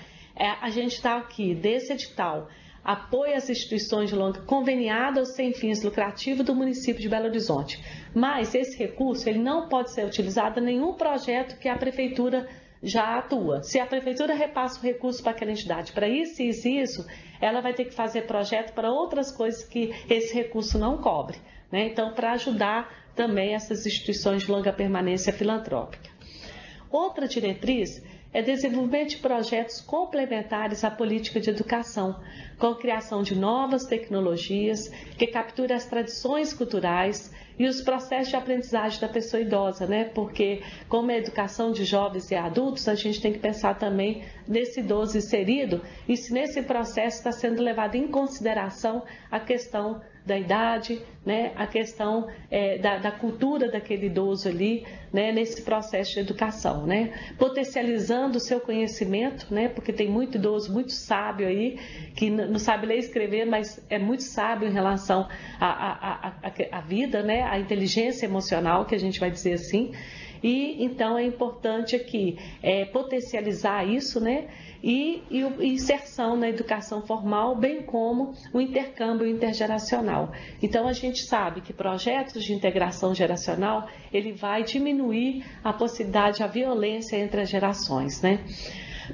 a gente está aqui, desse edital, apoio às instituições de longa conveniadas sem fins lucrativos do município de Belo Horizonte. Mas esse recurso ele não pode ser utilizado em nenhum projeto que a Prefeitura já atua. Se a Prefeitura repassa o recurso para aquela entidade para isso, ela vai ter que fazer projeto para outras coisas que esse recurso não cobre, né? Então, para ajudar também essas instituições de longa permanência filantrópica. Outra diretriz é desenvolvimento de projetos complementares à política de educação, com a criação de novas tecnologias que capturem as tradições culturais e os processos de aprendizagem da pessoa idosa, né? Porque, como é a educação de jovens e adultos, a gente tem que pensar também nesse idoso inserido e se nesse processo está sendo levado em consideração a questão da idade, né? A questão da cultura daquele idoso ali, né? Nesse processo de educação, né? Potencializando o seu conhecimento, né? Porque tem muito idoso, muito sábio aí, que não sabe ler e escrever, mas é muito sábio em relação à vida, né? A inteligência emocional, que a gente vai dizer assim. E então é importante aqui potencializar isso, né? E inserção na educação formal, bem como o intercâmbio intergeracional. Então a gente sabe que projetos de integração geracional, ele vai diminuir a possibilidade, a violência entre as gerações, né?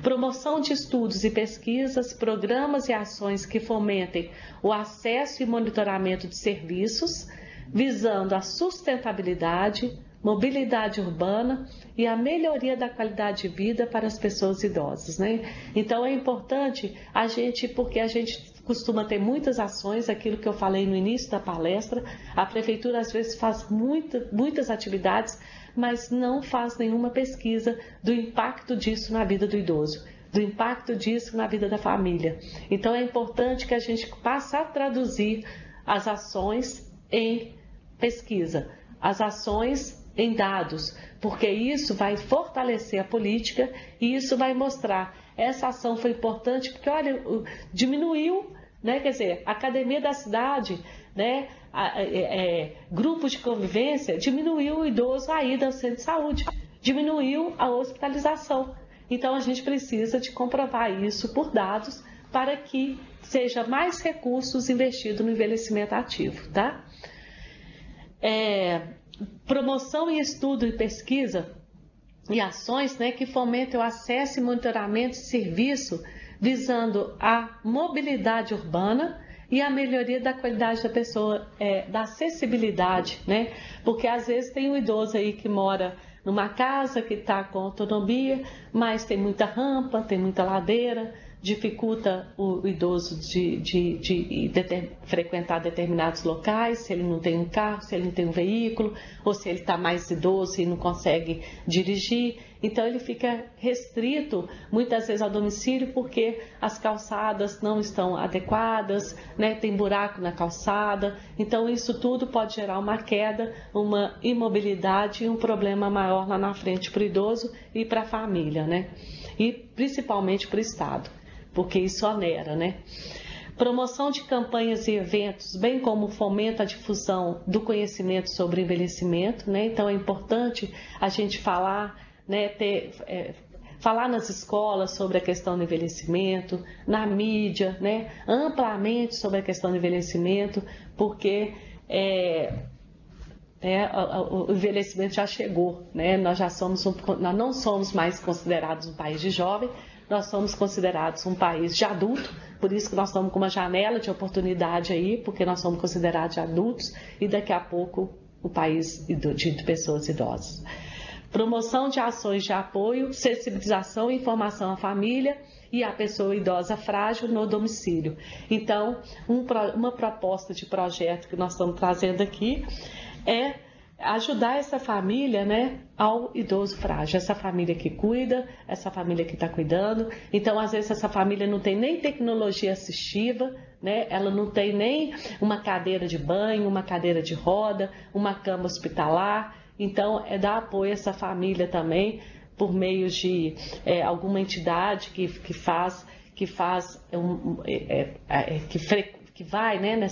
Promoção de estudos e pesquisas, programas e ações que fomentem o acesso e monitoramento de serviços, visando a sustentabilidade, mobilidade urbana e a melhoria da qualidade de vida para as pessoas idosas, né? Então é importante porque a gente costuma ter muitas ações, aquilo que eu falei no início da palestra, a Prefeitura às vezes faz muitas atividades, mas não faz nenhuma pesquisa do impacto disso na vida do idoso, do impacto disso na vida da família. Então é importante que a gente passe a traduzir as ações em pesquisa, as ações em dados, porque isso vai fortalecer a política e isso vai mostrar, essa ação foi importante porque, olha, diminuiu, né? Quer dizer, a academia da cidade, né? Grupos de convivência, diminuiu o idoso a ida ao centro de saúde, diminuiu a hospitalização. Então a gente precisa de comprovar isso por dados para que seja mais recursos investidos no envelhecimento ativo, tá? Promoção e estudo e pesquisa e ações, né, que fomentem o acesso e monitoramento de serviço visando a mobilidade urbana e a melhoria da qualidade da pessoa, da acessibilidade, né? Porque às vezes tem um idoso aí que mora numa casa que está com autonomia, mas tem muita rampa, tem muita ladeira, dificulta o idoso de frequentar determinados locais, se ele não tem um carro, se ele não tem um veículo, ou se ele está mais idoso e não consegue dirigir. Então ele fica restrito muitas vezes ao domicílio porque as calçadas não estão adequadas, né? Tem buraco na calçada. Então isso tudo pode gerar uma queda, uma imobilidade e um problema maior lá na frente para o idoso e para a família, né? E principalmente para o Estado, porque isso onera, né? Promoção de campanhas e eventos, bem como fomenta a difusão do conhecimento sobre envelhecimento, né? Então é importante a gente falar, né? Falar nas escolas sobre a questão do envelhecimento, na mídia, né? Amplamente sobre a questão do envelhecimento, porque o envelhecimento já chegou, né? Nós não somos mais considerados um país de jovem, nós somos considerados um país de adulto, por isso que nós estamos com uma janela de oportunidade aí, porque nós somos considerados adultos e daqui a pouco o país de pessoas idosas. promoção de ações de apoio, sensibilização e informação à família e à pessoa idosa frágil no domicílio. Então, uma proposta de projeto que nós estamos trazendo aqui é ajudar essa família, né, ao idoso frágil, essa família que cuida, essa família que está cuidando. Então, às vezes, essa família não tem nem tecnologia assistiva, né, ela não tem nem uma cadeira de banho, uma cadeira de roda, uma cama hospitalar. Então, é dar apoio a essa família também, por meio de alguma entidade que vai, né,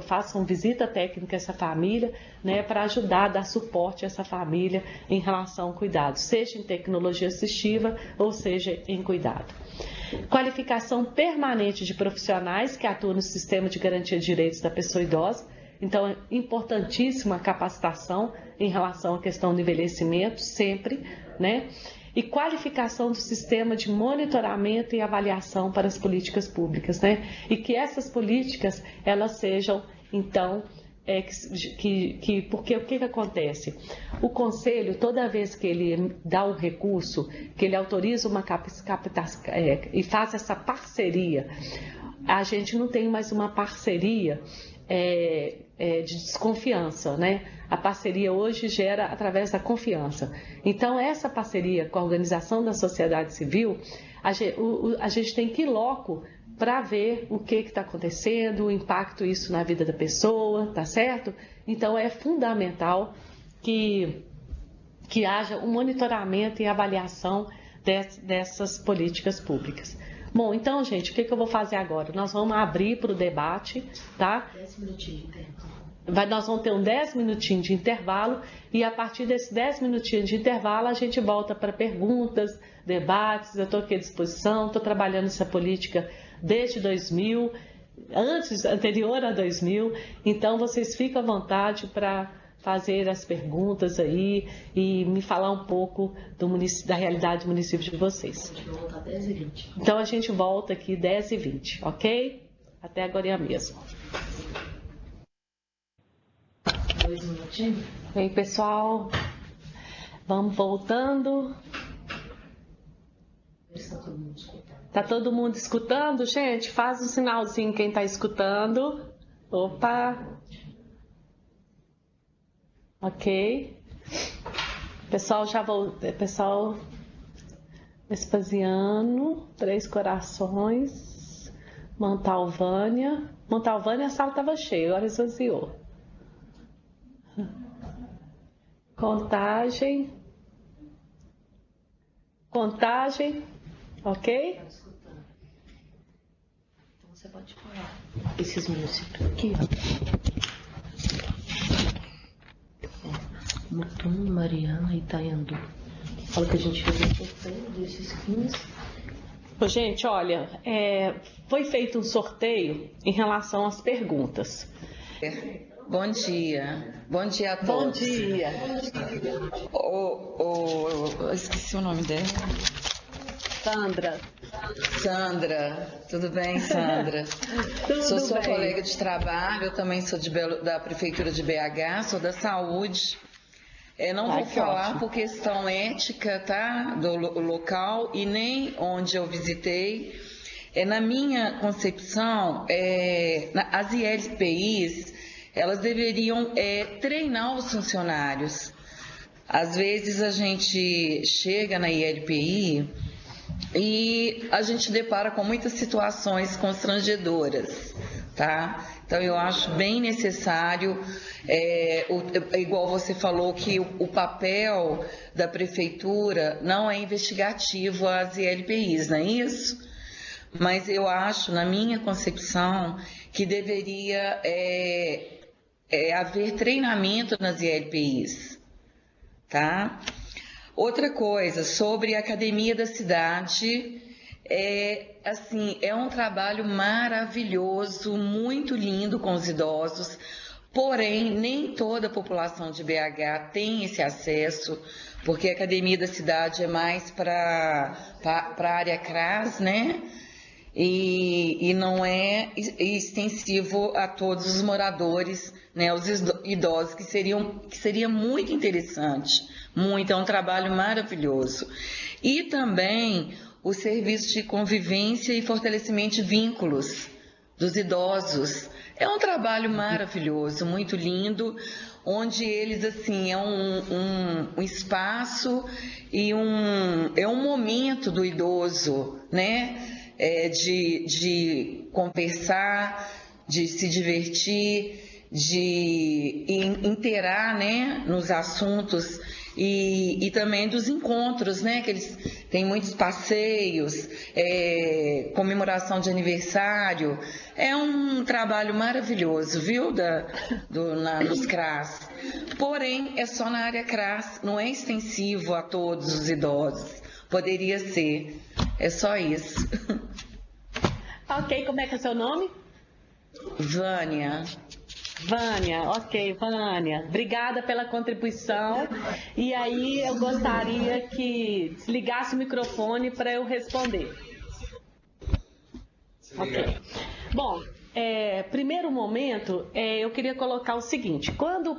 façam visita técnica a essa família, né, para ajudar, dar suporte a essa família em relação ao cuidado, seja em tecnologia assistiva ou seja em cuidado. Qualificação permanente de profissionais que atuam no sistema de garantia de direitos da pessoa idosa. Então, é importantíssima a capacitação em relação à questão do envelhecimento, sempre, né? E qualificação do sistema de monitoramento e avaliação para as políticas públicas, né? E que essas políticas, elas sejam, então, porque o que acontece? O Conselho, toda vez que ele dá um recurso, que ele autoriza uma captação e faz essa parceria, a gente não tem mais uma parceria de desconfiança, né? A parceria hoje gera através da confiança. Então, essa parceria com a organização da sociedade civil, a gente tem que ir logo para ver o que está acontecendo, o impacto isso na vida da pessoa, tá certo? Então, é fundamental que haja um monitoramento e avaliação dessas políticas públicas. Bom, então, gente, o que eu vou fazer agora? Nós vamos abrir para o debate, tá? 10 minutinhos de intervalo. Nós vamos ter 10 minutinhos de intervalo e a partir desses 10 minutinhos de intervalo a gente volta para perguntas, debates. Eu estou aqui à disposição, estou trabalhando essa política desde 2000, anterior a 2000, então vocês ficam à vontade para fazer as perguntas aí e me falar um pouco da realidade do município de vocês. A gente vai voltar 10h20. Então a gente volta aqui 10h20, ok? Até agora mesmo. 2 minutinhos? Bem, pessoal, vamos voltando. Está todo mundo escutando. Tá todo mundo escutando, gente? Faz um sinalzinho quem tá escutando. Opa! Ok. Pessoal, pessoal Vespasiano, Três Corações, Montalvânia. Montalvânia, a sala estava cheia, agora esvaziou. Contagem, ok? Está escutando. Então você pode falar esses municípios aqui, Mutum, Mariana e Itaiandu. Fala que a gente fez um sorteio desses 15. Gente, olha, foi feito um sorteio em relação às perguntas. Bom dia a todos. Bom dia. Eu esqueci o nome dela. Sandra, tudo bem, Sandra? Sou sua colega de trabalho, eu também sou da Prefeitura de BH, sou da Saúde. Não vou falar por questão ética, tá, do local e nem onde eu visitei. Na minha concepção, as ILPIs, elas deveriam treinar os funcionários. Às vezes a gente chega na ILPI e a gente depara com muitas situações constrangedoras, tá? Então eu acho bem necessário, igual você falou que o papel da prefeitura não é investigativo às ILPIs, não é isso? Mas eu acho, na minha concepção, que deveria haver treinamento nas ILPIs, tá? Outra coisa, sobre a Academia da Cidade, é um trabalho maravilhoso, muito lindo com os idosos, porém, nem toda a população de BH tem esse acesso, porque a Academia da Cidade é mais para a área CRAS, né? e não é extensivo a todos os moradores, né, os idosos, que seria muito interessante, muito, é um trabalho maravilhoso. E também o serviço de convivência e fortalecimento de vínculos dos idosos. É um trabalho maravilhoso, muito lindo, onde eles, assim, é um espaço e é um momento do idoso, né? De conversar, de se divertir, de inteirar, né, nos assuntos e também dos encontros, né, que eles têm muitos passeios, comemoração de aniversário. É um trabalho maravilhoso, viu, nos CRAS. Porém, é só na área CRAS, não é extensivo a todos os idosos. Poderia ser. É só isso. Ok, como é que é seu nome? Vânia. Vânia, ok, Vânia. Obrigada pela contribuição. E aí eu gostaria que desligasse o microfone para eu responder. Ok. Bom, primeiro momento, eu queria colocar o seguinte: quando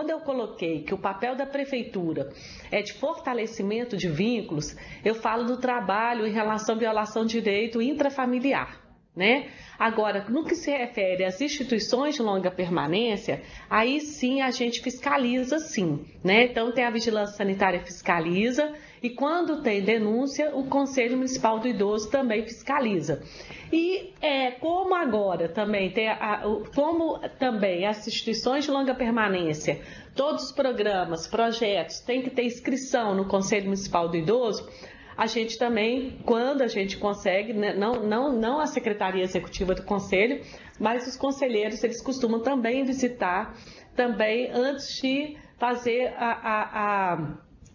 eu coloquei que o papel da prefeitura é de fortalecimento de vínculos, eu falo do trabalho em relação à violação de direito intrafamiliar, né? Agora, no que se refere às instituições de longa permanência, aí sim a gente fiscaliza sim, né? Então tem a vigilância sanitária fiscaliza e quando tem denúncia, o Conselho Municipal do Idoso também fiscaliza. E como agora também como também as instituições de longa permanência, todos os programas, projetos, tem que ter inscrição no Conselho Municipal do Idoso, a gente também, quando a gente consegue, né, não a Secretaria Executiva do Conselho, mas os conselheiros, eles costumam também visitar, também antes de fazer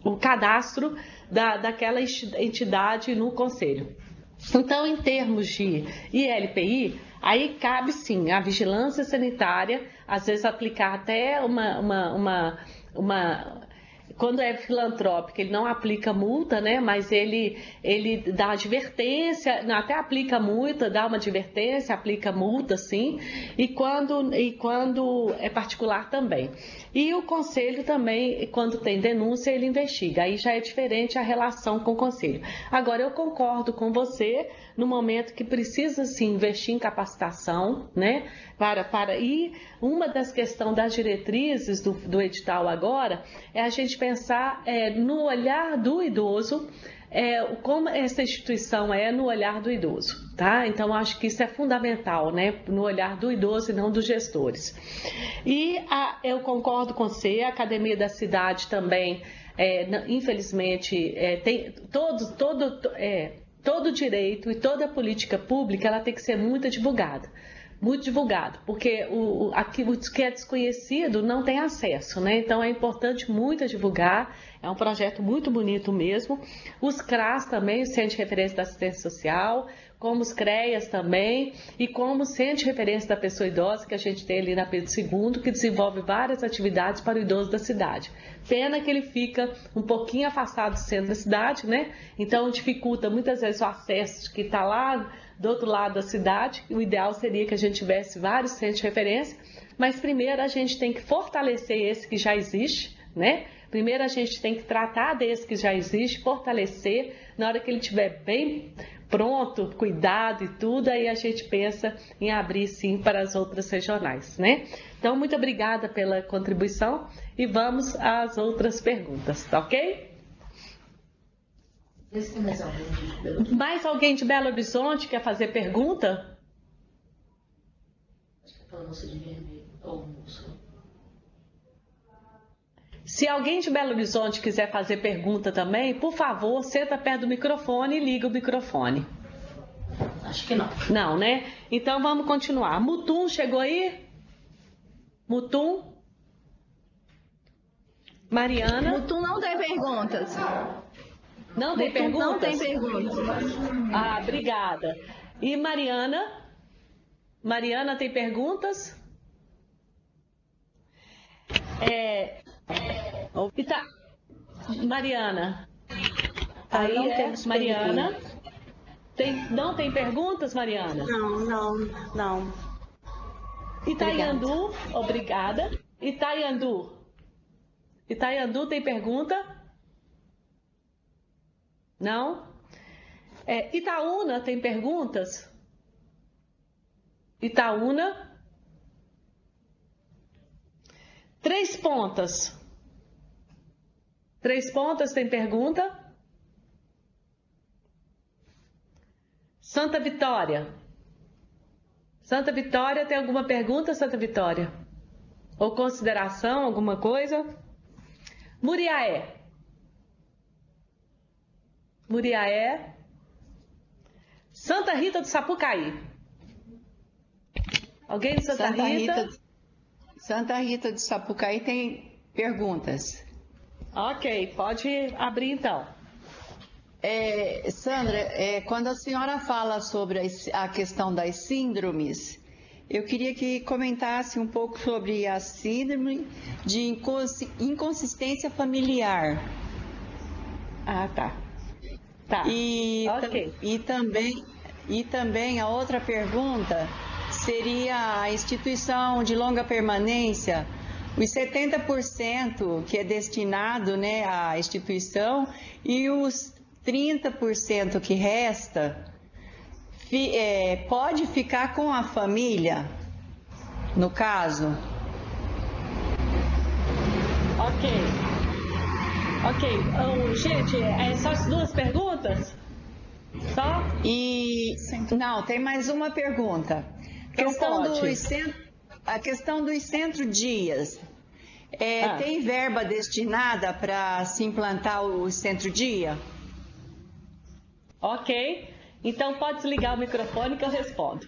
o cadastro daquela entidade no Conselho. Então, em termos de ILPI, aí cabe sim a vigilância sanitária, às vezes aplicar até quando é filantrópico, ele não aplica multa, né? Mas ele dá advertência, até aplica multa, dá uma advertência, aplica multa, sim. E quando é particular também. E o conselho também, quando tem denúncia, ele investiga. Aí já é diferente a relação com o conselho. Agora, eu concordo com você no momento que precisa sim investir em capacitação, né? E uma das questões das diretrizes do edital agora é a gente pensar no olhar do idoso, como essa instituição é no olhar do idoso, tá? Então, acho que isso é fundamental, né? No olhar do idoso e não dos gestores. E eu concordo com você, a Academia da Cidade também, infelizmente, tem todo direito e toda política pública, ela tem que ser muito divulgada, porque o que é desconhecido não tem acesso, né? Então é importante muito divulgar, é um projeto muito bonito mesmo. Os CRAS também, o Centro de Referência da Assistência Social, como os CREAS também, e como o Centro de Referência da Pessoa Idosa, que a gente tem ali na Pedro II, que desenvolve várias atividades para o idoso da cidade. Pena que ele fica um pouquinho afastado do centro da cidade, né? Então dificulta muitas vezes o acesso que está lá do outro lado da cidade. O ideal seria que a gente tivesse vários centros de referência, mas primeiro a gente tem que fortalecer esse que já existe, né? Primeiro a gente tem que tratar desse que já existe, fortalecer, na hora que ele estiver bem pronto, cuidado e tudo, aí a gente pensa em abrir sim para as outras regionais, né? Então, muito obrigada pela contribuição e vamos às outras perguntas, tá ok? Mais alguém de Belo Horizonte quer fazer pergunta? Se alguém de Belo Horizonte quiser fazer pergunta também, por favor, senta perto do microfone e liga o microfone. Acho que não. Não, né? Então vamos continuar. Mutum chegou aí? Mutum? Mariana? Mutum não tem perguntas. Não tem perguntas? Não tem perguntas. Ah, obrigada. E Mariana? Mariana tem perguntas? Mariana. Aí não temos Mariana. perguntas. Não tem perguntas, Mariana? Não. Itaiandu, obrigada. Itaiandu tem pergunta? Não? Itaúna tem perguntas? Itaúna? Três Pontas tem pergunta? Santa Vitória tem alguma pergunta, Santa Vitória? Ou consideração, alguma coisa? Muriaé. Santa Rita do Sapucaí. Alguém de Santa Rita? Santa Rita do Sapucaí tem perguntas. Ok, pode abrir então. Sandra, quando a senhora fala sobre a questão das síndromes, eu queria que comentasse um pouco sobre a síndrome de inconsistência familiar. Ah, tá. Ok. E também a outra pergunta seria a instituição de longa permanência, os 70% que é destinado, né, à instituição e os 30% que resta pode ficar com a família, no caso? Ok. Gente, só as duas perguntas? Só? Não, tem mais uma pergunta. A questão dos centro-dias. Tem verba destinada para se implantar o centro-dia? Ok, então pode desligar o microfone que eu respondo.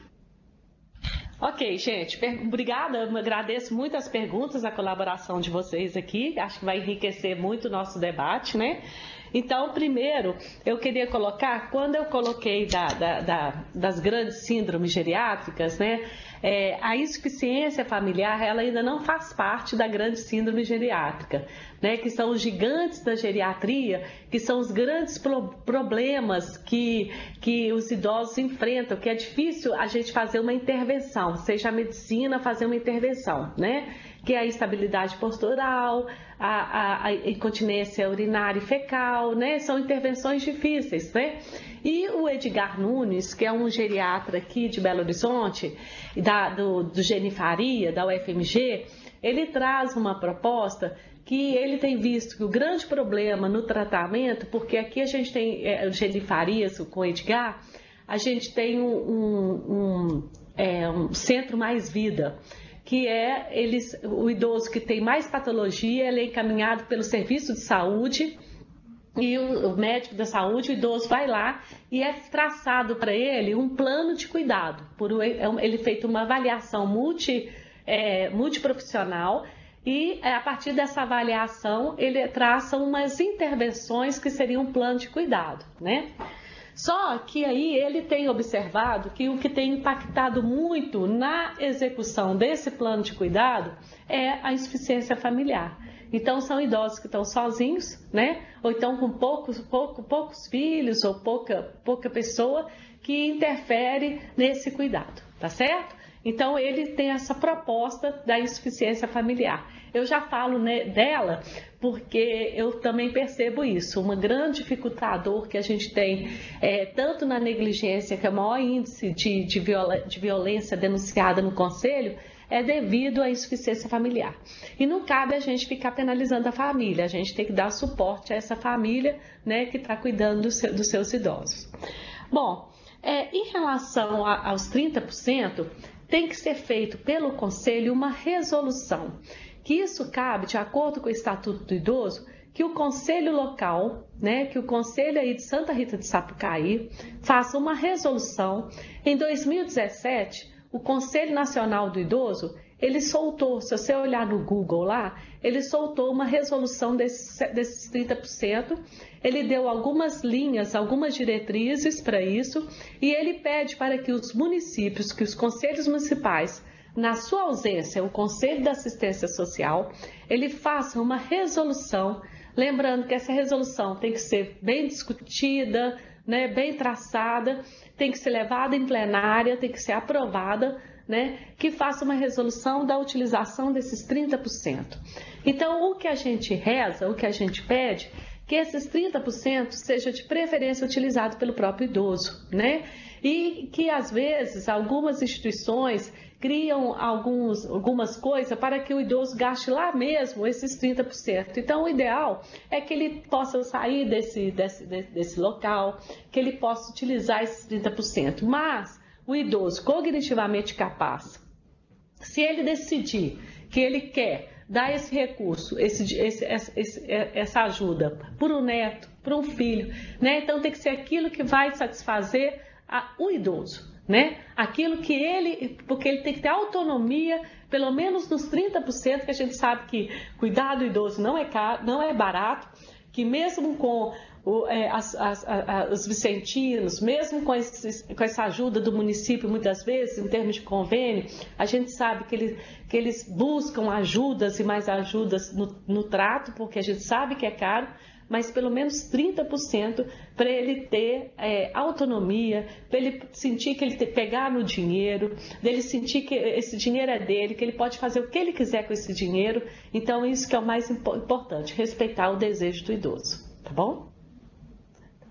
Ok, gente, obrigada, eu agradeço muito as perguntas, a colaboração de vocês aqui, acho que vai enriquecer muito o nosso debate, né? Então, primeiro, eu queria colocar, quando eu coloquei das grandes síndromes geriátricas, né? A insuficiência familiar, ela ainda não faz parte da grande síndrome geriátrica, né? Que são os gigantes da geriatria, que são os grandes problemas que os idosos enfrentam, que é difícil a gente fazer uma intervenção, seja a medicina fazer uma intervenção, né? Que é a instabilidade postural, a incontinência urinária e fecal, né? São intervenções difíceis, né? E o Edgar Nunes, que é um geriatra aqui de Belo Horizonte, do Genifaria, da UFMG, ele traz uma proposta que ele tem visto que o grande problema no tratamento, porque aqui a gente tem Genifarias com o Edgar, a gente tem um centro mais vida, que o idoso que tem mais patologia, ele é encaminhado pelo serviço de saúde, e o médico da saúde, o idoso vai lá e é traçado para ele um plano de cuidado. Ele é feito uma avaliação multiprofissional e a partir dessa avaliação ele traça umas intervenções que seriam um plano de cuidado, né? Só que aí ele tem observado que o que tem impactado muito na execução desse plano de cuidado é a insuficiência familiar. Então são idosos que estão sozinhos, né? Ou então com poucos filhos ou pouca pessoa que interfere nesse cuidado, tá certo? Então ele tem essa proposta da insuficiência familiar. Eu já falo, né, dela porque eu também percebo isso, um grande dificultador que a gente tem, tanto na negligência, que é o maior índice de violência denunciada no Conselho, é devido à insuficiência familiar. E não cabe a gente ficar penalizando a família, a gente tem que dar suporte a essa família, né, que está cuidando dos seus idosos. Bom, em relação aos 30%, tem que ser feito pelo Conselho uma resolução, que isso cabe, de acordo com o Estatuto do Idoso, que o Conselho Local, né, que o Conselho aí de Santa Rita de Sapucaí, faça uma resolução. Em 2017, o Conselho Nacional do Idoso, ele soltou, se você olhar no Google lá, ele soltou uma resolução desses 30%, ele deu algumas linhas, algumas diretrizes para isso, e ele pede para que os municípios, que os conselhos municipais, na sua ausência, o Conselho da Assistência Social, ele faça uma resolução, lembrando que essa resolução tem que ser bem discutida, né, bem traçada, tem que ser levada em plenária, tem que ser aprovada, né, que faça uma resolução da utilização desses 30%. Então, o que a gente reza, o que a gente pede, que esses 30% seja de preferência utilizado pelo próprio idoso, né? E que, às vezes, algumas instituições criam algumas coisas para que o idoso gaste lá mesmo esses 30%. Então, o ideal é que ele possa sair desse local, que ele possa utilizar esses 30%. Mas o idoso cognitivamente capaz, se ele decidir que ele quer dar esse recurso, essa ajuda para um neto, para um filho, né? Então tem que ser aquilo que vai satisfazer o idoso, né? Aquilo que porque ele tem que ter autonomia, pelo menos nos 30%, que a gente sabe que cuidar do idoso não é caro, não é barato, que mesmo com os vicentinos, mesmo com essa ajuda do município, muitas vezes, em termos de convênio, a gente sabe que eles buscam ajudas e mais ajudas no trato, porque a gente sabe que é caro, mas pelo menos 30% para ele ter autonomia, para ele sentir que ele pegar no dinheiro, dele sentir que esse dinheiro é dele, que ele pode fazer o que ele quiser com esse dinheiro. Então, isso que é o mais importante, respeitar o desejo do idoso, tá bom?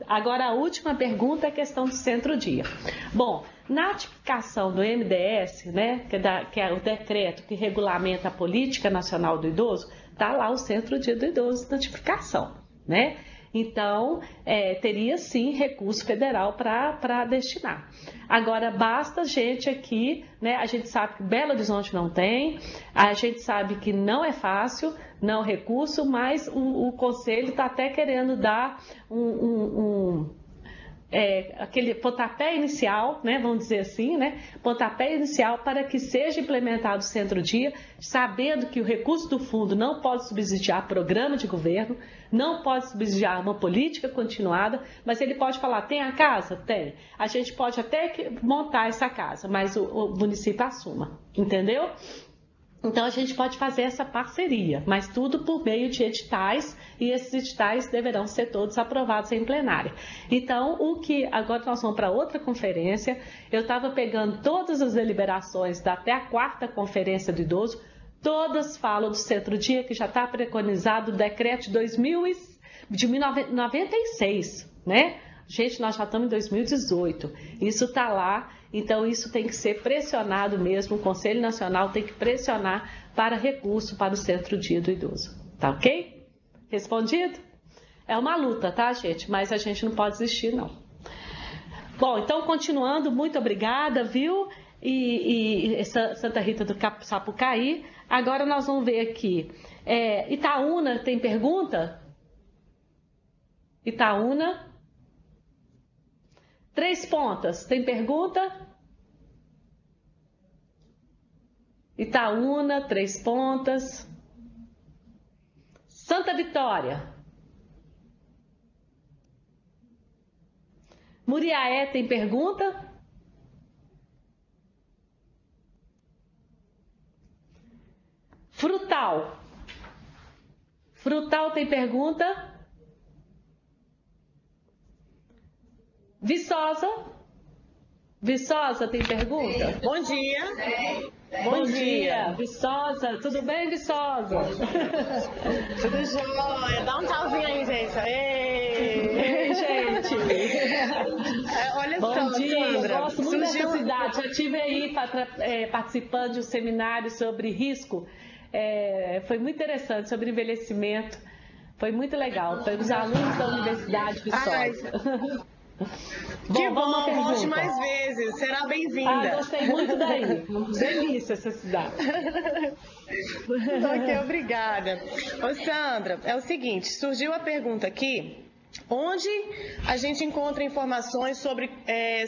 Agora, a última pergunta é a questão do centro-dia. Bom, na tipificação do MDS, né, que é o decreto que regulamenta a Política Nacional do Idoso, está lá o centro-dia do idoso na tipificação, né? Então, teria sim recurso federal para destinar. Agora, basta a gente aqui, né? A gente sabe que Belo Horizonte não tem, a gente sabe que não é fácil, não recurso, mas o Conselho está até querendo dar aquele pontapé inicial, né, vamos dizer assim, né, pontapé inicial para que seja implementado o centro-dia, sabendo que o recurso do fundo não pode subsidiar programa de governo, não pode subsidiar uma política continuada, mas ele pode falar, tem a casa? Tem. A gente pode até montar essa casa, mas o município assuma, entendeu? Então, a gente pode fazer essa parceria, mas tudo por meio de editais, e esses editais deverão ser todos aprovados em plenária. Então, agora nós vamos para outra conferência, eu estava pegando todas as deliberações até a 4ª Conferência do Idoso, todas falam do centro-dia, que já está preconizado o decreto de 1996, né? Gente, nós já estamos em 2018, isso está lá. Então, isso tem que ser pressionado mesmo, o Conselho Nacional tem que pressionar para recurso para o centro-dia do idoso. Tá ok? Respondido? É uma luta, tá, gente? Mas a gente não pode desistir, não. Bom, então, continuando, muito obrigada, viu? E Santa Rita do Sapucaí. Agora nós vamos ver aqui. Itaúna, tem pergunta? Itaúna. 3 Pontas, tem pergunta? Itaúna, 3 Pontas. Santa Vitória. Muriaé, tem pergunta? Frutal. Frutal, tem pergunta? Viçosa. Viçosa, tem pergunta? Bom dia. Bom dia. Viçosa, tudo bem, Viçosa? Tudo jóia. Dá um tchauzinho aí, gente. Ei, gente. Olha Bom só, dia. Sandra. Eu gosto muito dessa cidade. Já estive aí participando de um seminário sobre risco. Foi muito interessante, sobre envelhecimento. Foi muito legal. Para os alunos da Universidade Viçosa. Que bom, volte mais vezes, será bem-vinda. Gostei muito daí, delícia essa cidade. Ok, obrigada. Ô Sandra, é o seguinte, surgiu a pergunta aqui, onde a gente encontra informações sobre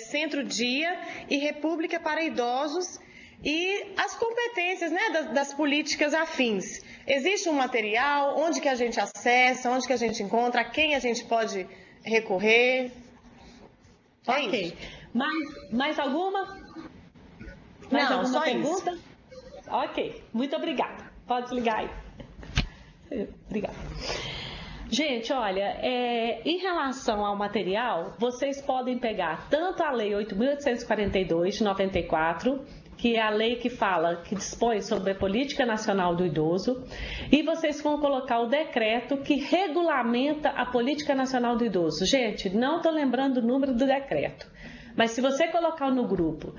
Centro-Dia e República para Idosos e as competências, né, das políticas afins. Existe um material, onde que a gente acessa, onde que a gente encontra, a quem a gente pode recorrer? Ok. Mais alguma? Mais Não, alguma só pergunta? isso. Ok. Muito obrigada. Pode ligar aí. Obrigada. Gente, olha, em relação ao material, vocês podem pegar tanto a Lei 8.842 de 94, que é a lei que fala, que dispõe sobre a Política Nacional do Idoso, e vocês vão colocar o decreto que regulamenta a Política Nacional do Idoso. Gente, não estou lembrando o número do decreto, mas se você colocar no grupo,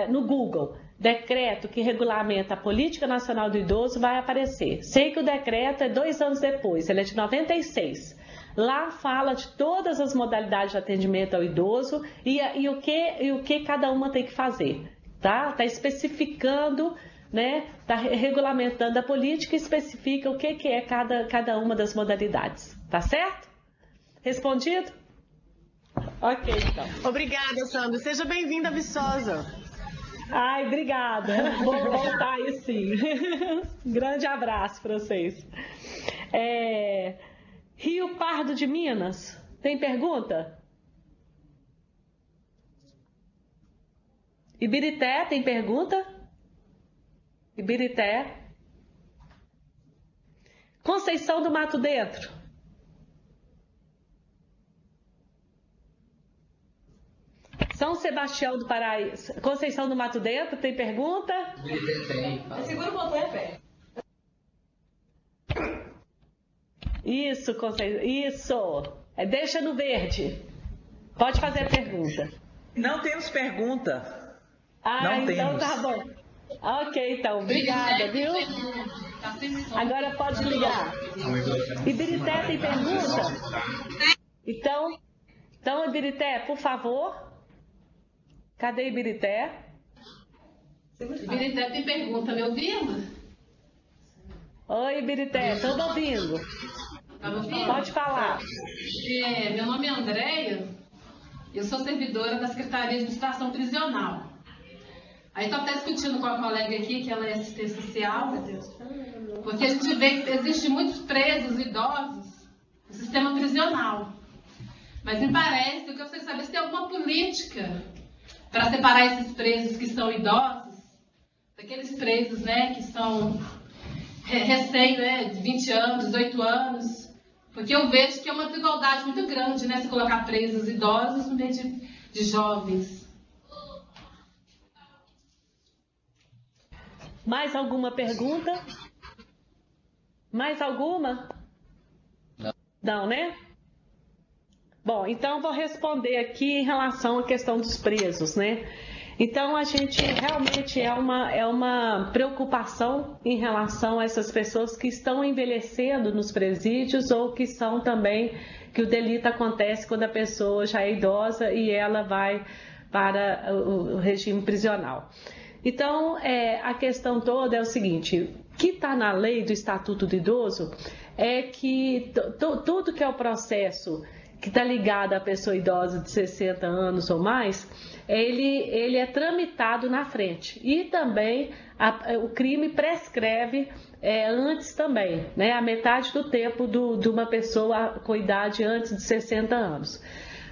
no Google, decreto que regulamenta a Política Nacional do Idoso, vai aparecer. Sei que o decreto é 2 anos depois, ele é de 96. Lá fala de todas as modalidades de atendimento ao idoso e o que cada uma tem que fazer. Tá especificando, né? Tá regulamentando a política e especifica o que é cada uma das modalidades. Tá certo? Respondido? Ok, então. Obrigada, Sandra. Seja bem-vinda, Viçosa. Ai, obrigada. Vou voltar aí sim. Grande abraço para vocês. Rio Pardo de Minas. Tem pergunta? Ibirité, tem pergunta? Ibirité. Conceição do Mato Dentro. São Sebastião do Paraíso. Conceição do Mato Dentro, tem pergunta? Segura o botão e pé. Isso, Conceição. Isso. Deixa no verde. Pode fazer a pergunta. Não temos pergunta. Não então temos. Tá bom. Ok, então. Obrigada, viu? Agora pode ligar. Ibirité tem pergunta? Então, Ibirité, por favor. Cadê Ibirité? Ibirité tem pergunta, me ouvindo? Oi, Ibirité, estou ouvindo. Tá me ouvindo? Pode falar. Meu nome é Andréia, eu sou servidora da Secretaria de Administração Prisional. Aí estou até discutindo com a colega aqui, que ela é assistente social, porque a gente vê que existem muitos presos idosos no sistema prisional. Mas me parece, o que eu gostaria de saber se tem alguma política para separar esses presos que são idosos, daqueles presos, né, que são recém, né, de 20 anos, 18 anos, porque eu vejo que é uma desigualdade muito grande, né, se colocar presos idosos no meio de jovens. Mais alguma pergunta? Mais alguma? Não, né? Bom, então vou responder aqui em relação à questão dos presos, né? Então a gente realmente é uma preocupação em relação a essas pessoas que estão envelhecendo nos presídios ou que são também, que o delito acontece quando a pessoa já é idosa e ela vai para o regime prisional. Então, a questão toda é o seguinte, o que está na lei do Estatuto do Idoso é que tudo que é o processo que está ligado à pessoa idosa de 60 anos ou mais, ele é tramitado na frente. E também o crime prescreve antes também, né? A metade do tempo de uma pessoa com idade antes de 60 anos.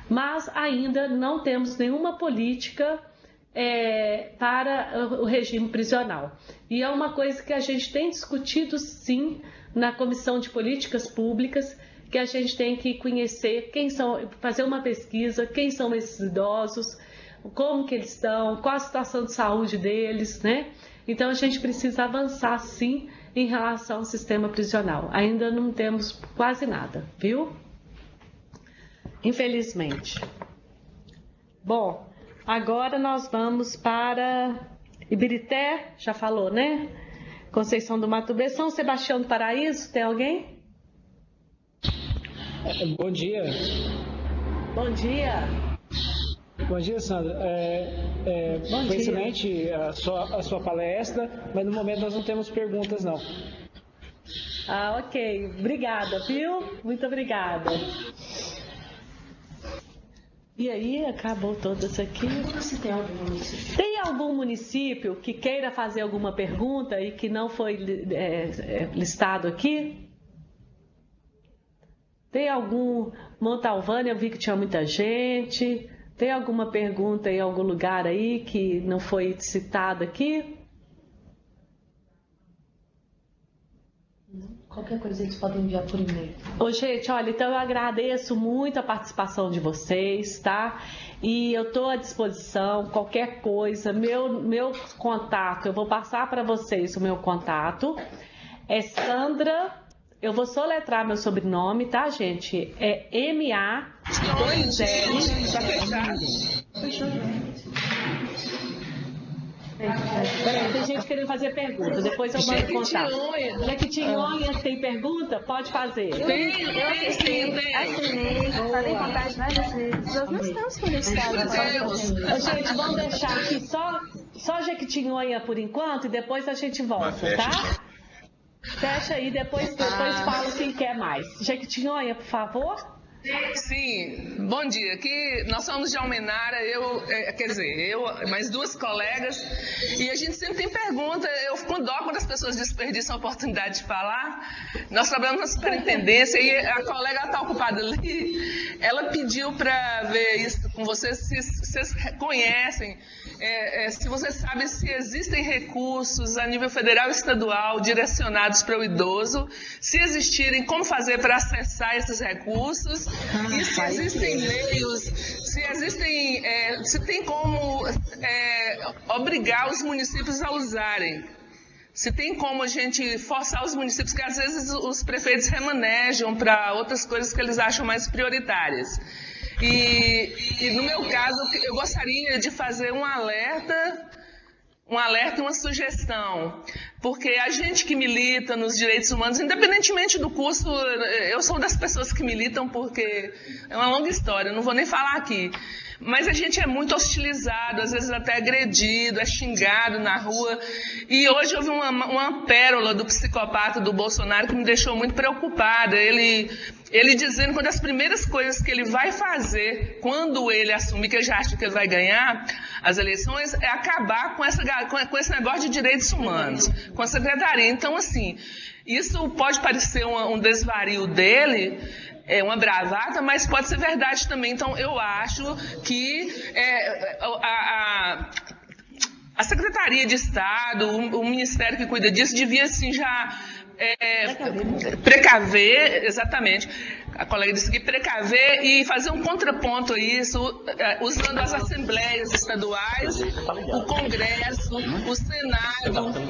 Mas ainda não temos nenhuma política para o regime prisional. E é uma coisa que a gente tem discutido sim na Comissão de Políticas Públicas, que a gente tem que conhecer quem são, fazer uma pesquisa, quem são esses idosos, como que eles estão, qual a situação de saúde deles, né? Então a gente precisa avançar sim em relação ao sistema prisional. Ainda não temos quase nada, viu? Infelizmente. Bom, agora nós vamos para Ibirité, já falou, né? Conceição do Mato Dentro, São Sebastião do Paraíso, tem alguém? Bom dia. Bom dia. Bom dia, Sandra. Foi excelente a sua palestra, mas no momento nós não temos perguntas, não. Ah, ok. Obrigada, viu? Muito obrigada. E aí, acabou todo isso aqui. Tem algum município que queira fazer alguma pergunta e que não foi listado aqui? Tem algum... Montalvânia, eu vi que tinha muita gente. Tem alguma pergunta em algum lugar aí que não foi citada aqui? Qualquer coisa eles podem enviar por e-mail. Ô, gente, olha, então eu agradeço muito a participação de vocês, tá? E eu estou à disposição, qualquer coisa, meu contato, eu vou passar para vocês o meu contato. É Sandra, eu vou soletrar meu sobrenome, tá, gente? É M-A-2-L. Peraí, tem gente querendo fazer pergunta, depois eu mando contar. Jequitinhonha, tem pergunta? Pode fazer. Assinei, falei com vontade várias vezes. Nós não estamos conectados. Gente, vamos deixar aqui só Jequitinhonha por enquanto e depois a gente volta, tá? Fecha aí, depois fala quem quer mais. Jequitinhonha, por favor. Sim, bom dia. Aqui nós somos de Almenara, eu, mais duas colegas, e a gente sempre tem pergunta. Eu fico com dó quando as pessoas desperdiçam a oportunidade de falar. Nós trabalhamos na superintendência e a colega está ocupada ali. Ela pediu para ver isso com vocês, se vocês conhecem, se vocês sabem se existem recursos a nível federal e estadual direcionados para o idoso, se existirem, como fazer para acessar esses recursos. E se existem meios, se tem como obrigar os municípios a usarem. Se tem como a gente forçar os municípios, que às vezes os prefeitos remanejam para outras coisas que eles acham mais prioritárias. E no meu caso, eu gostaria de fazer um alerta e uma sugestão, porque a gente que milita nos direitos humanos, independentemente do curso, eu sou das pessoas que militam porque é uma longa história, não vou nem falar aqui, mas a gente é muito hostilizado, às vezes até agredido, é xingado na rua, e hoje houve uma pérola do psicopata do Bolsonaro que me deixou muito preocupada. Ele dizendo que uma das primeiras coisas que ele vai fazer quando ele assumir, que ele já acha que ele vai ganhar as eleições, é acabar com esse negócio de direitos humanos, com a secretaria. Então, assim, isso pode parecer um desvario dele, uma bravata, mas pode ser verdade também. Então, eu acho que a Secretaria de Estado, o Ministério que cuida disso, devia, assim, já precaver, exatamente, a colega disse que precaver e fazer um contraponto a isso, usando as assembleias estaduais, o Congresso, o Senado.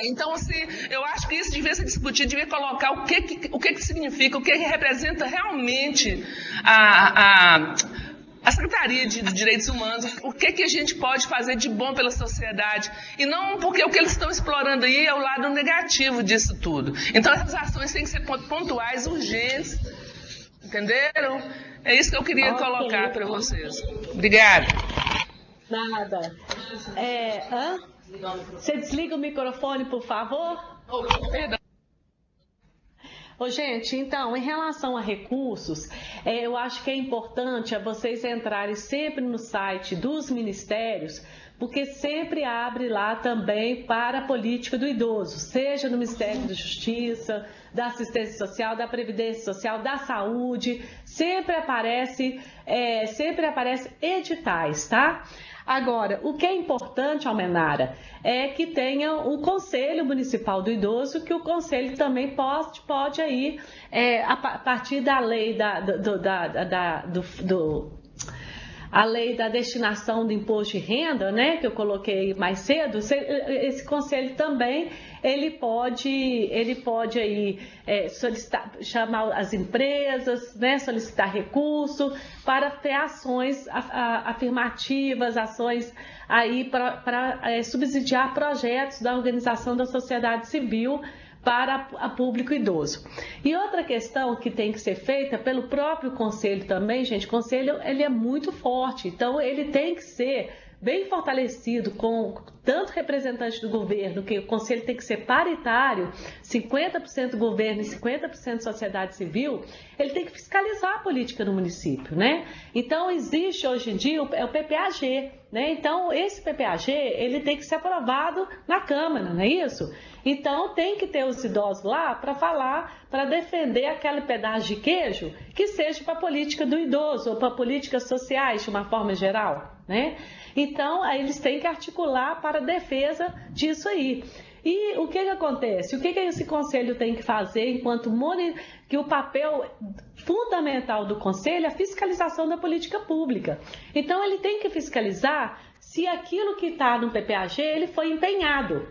Então, assim, eu acho que isso devia ser discutido, devia colocar o que significa, o que representa realmente a Secretaria de Direitos Humanos, o que a gente pode fazer de bom pela sociedade, e não porque o que eles estão explorando aí é o lado negativo disso tudo. Então, essas ações têm que ser pontuais, urgentes, entenderam? É isso que eu queria colocar para vocês. Obrigada. Nada. Você desliga o microfone, por favor? Perdão. Ô, gente, então, em relação a recursos, eu acho que é importante vocês entrarem sempre no site dos ministérios, porque sempre abre lá também para a política do idoso, seja no Ministério da Justiça, da Assistência Social, da Previdência Social, da Saúde, sempre aparece editais, tá? Agora, o que é importante, Almenara, é que tenha um Conselho Municipal do Idoso, que o Conselho também pode aí, a partir da lei a lei da destinação do imposto de renda, né, que eu coloquei mais cedo, esse conselho também, ele pode aí solicitar, chamar as empresas, né, solicitar recurso para ter ações afirmativas, ações aí para subsidiar projetos da organização da sociedade civil para o público idoso. E outra questão que tem que ser feita pelo próprio conselho também, gente, o conselho ele é muito forte, então ele tem que ser bem fortalecido com tanto representante do governo, que o conselho tem que ser paritário, 50% governo e 50% sociedade civil, ele tem que fiscalizar a política no município, né? Então existe hoje em dia o PPAG, né? Então, esse PPAG, ele tem que ser aprovado na Câmara, não é isso? Então, tem que ter os idosos lá para falar, para defender aquele pedaço de queijo que seja para a política do idoso ou para políticas sociais, de uma forma geral, né? Então, aí eles têm que articular para a defesa disso aí. E o que acontece? O que esse conselho tem que fazer enquanto que o papel fundamental do conselho é a fiscalização da política pública. Então, ele tem que fiscalizar se aquilo que está no PPAG ele foi empenhado.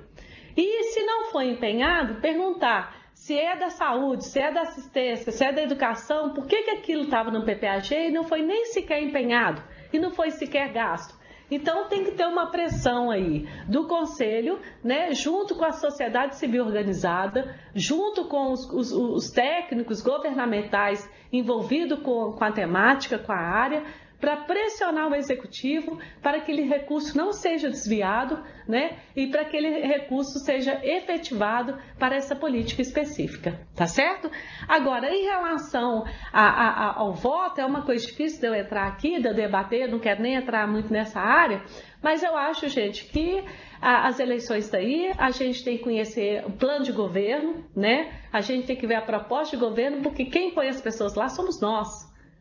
E se não foi empenhado, perguntar se é da saúde, se é da assistência, se é da educação, por que aquilo estava no PPAG e não foi nem sequer empenhado e não foi sequer gasto. Então, tem que ter uma pressão aí do Conselho, né, junto com a sociedade civil organizada, junto com os técnicos governamentais envolvidos com a temática, com a área, para pressionar o Executivo para que aquele recurso não seja desviado, né, e para que aquele recurso seja efetivado para essa política específica, tá certo? Agora, em relação ao voto, é uma coisa difícil de eu entrar aqui, de eu debater, não quero nem entrar muito nessa área, mas eu acho, gente, que as eleições daí, a gente tem que conhecer o plano de governo, né, a gente tem que ver a proposta de governo, porque quem põe as pessoas lá somos nós,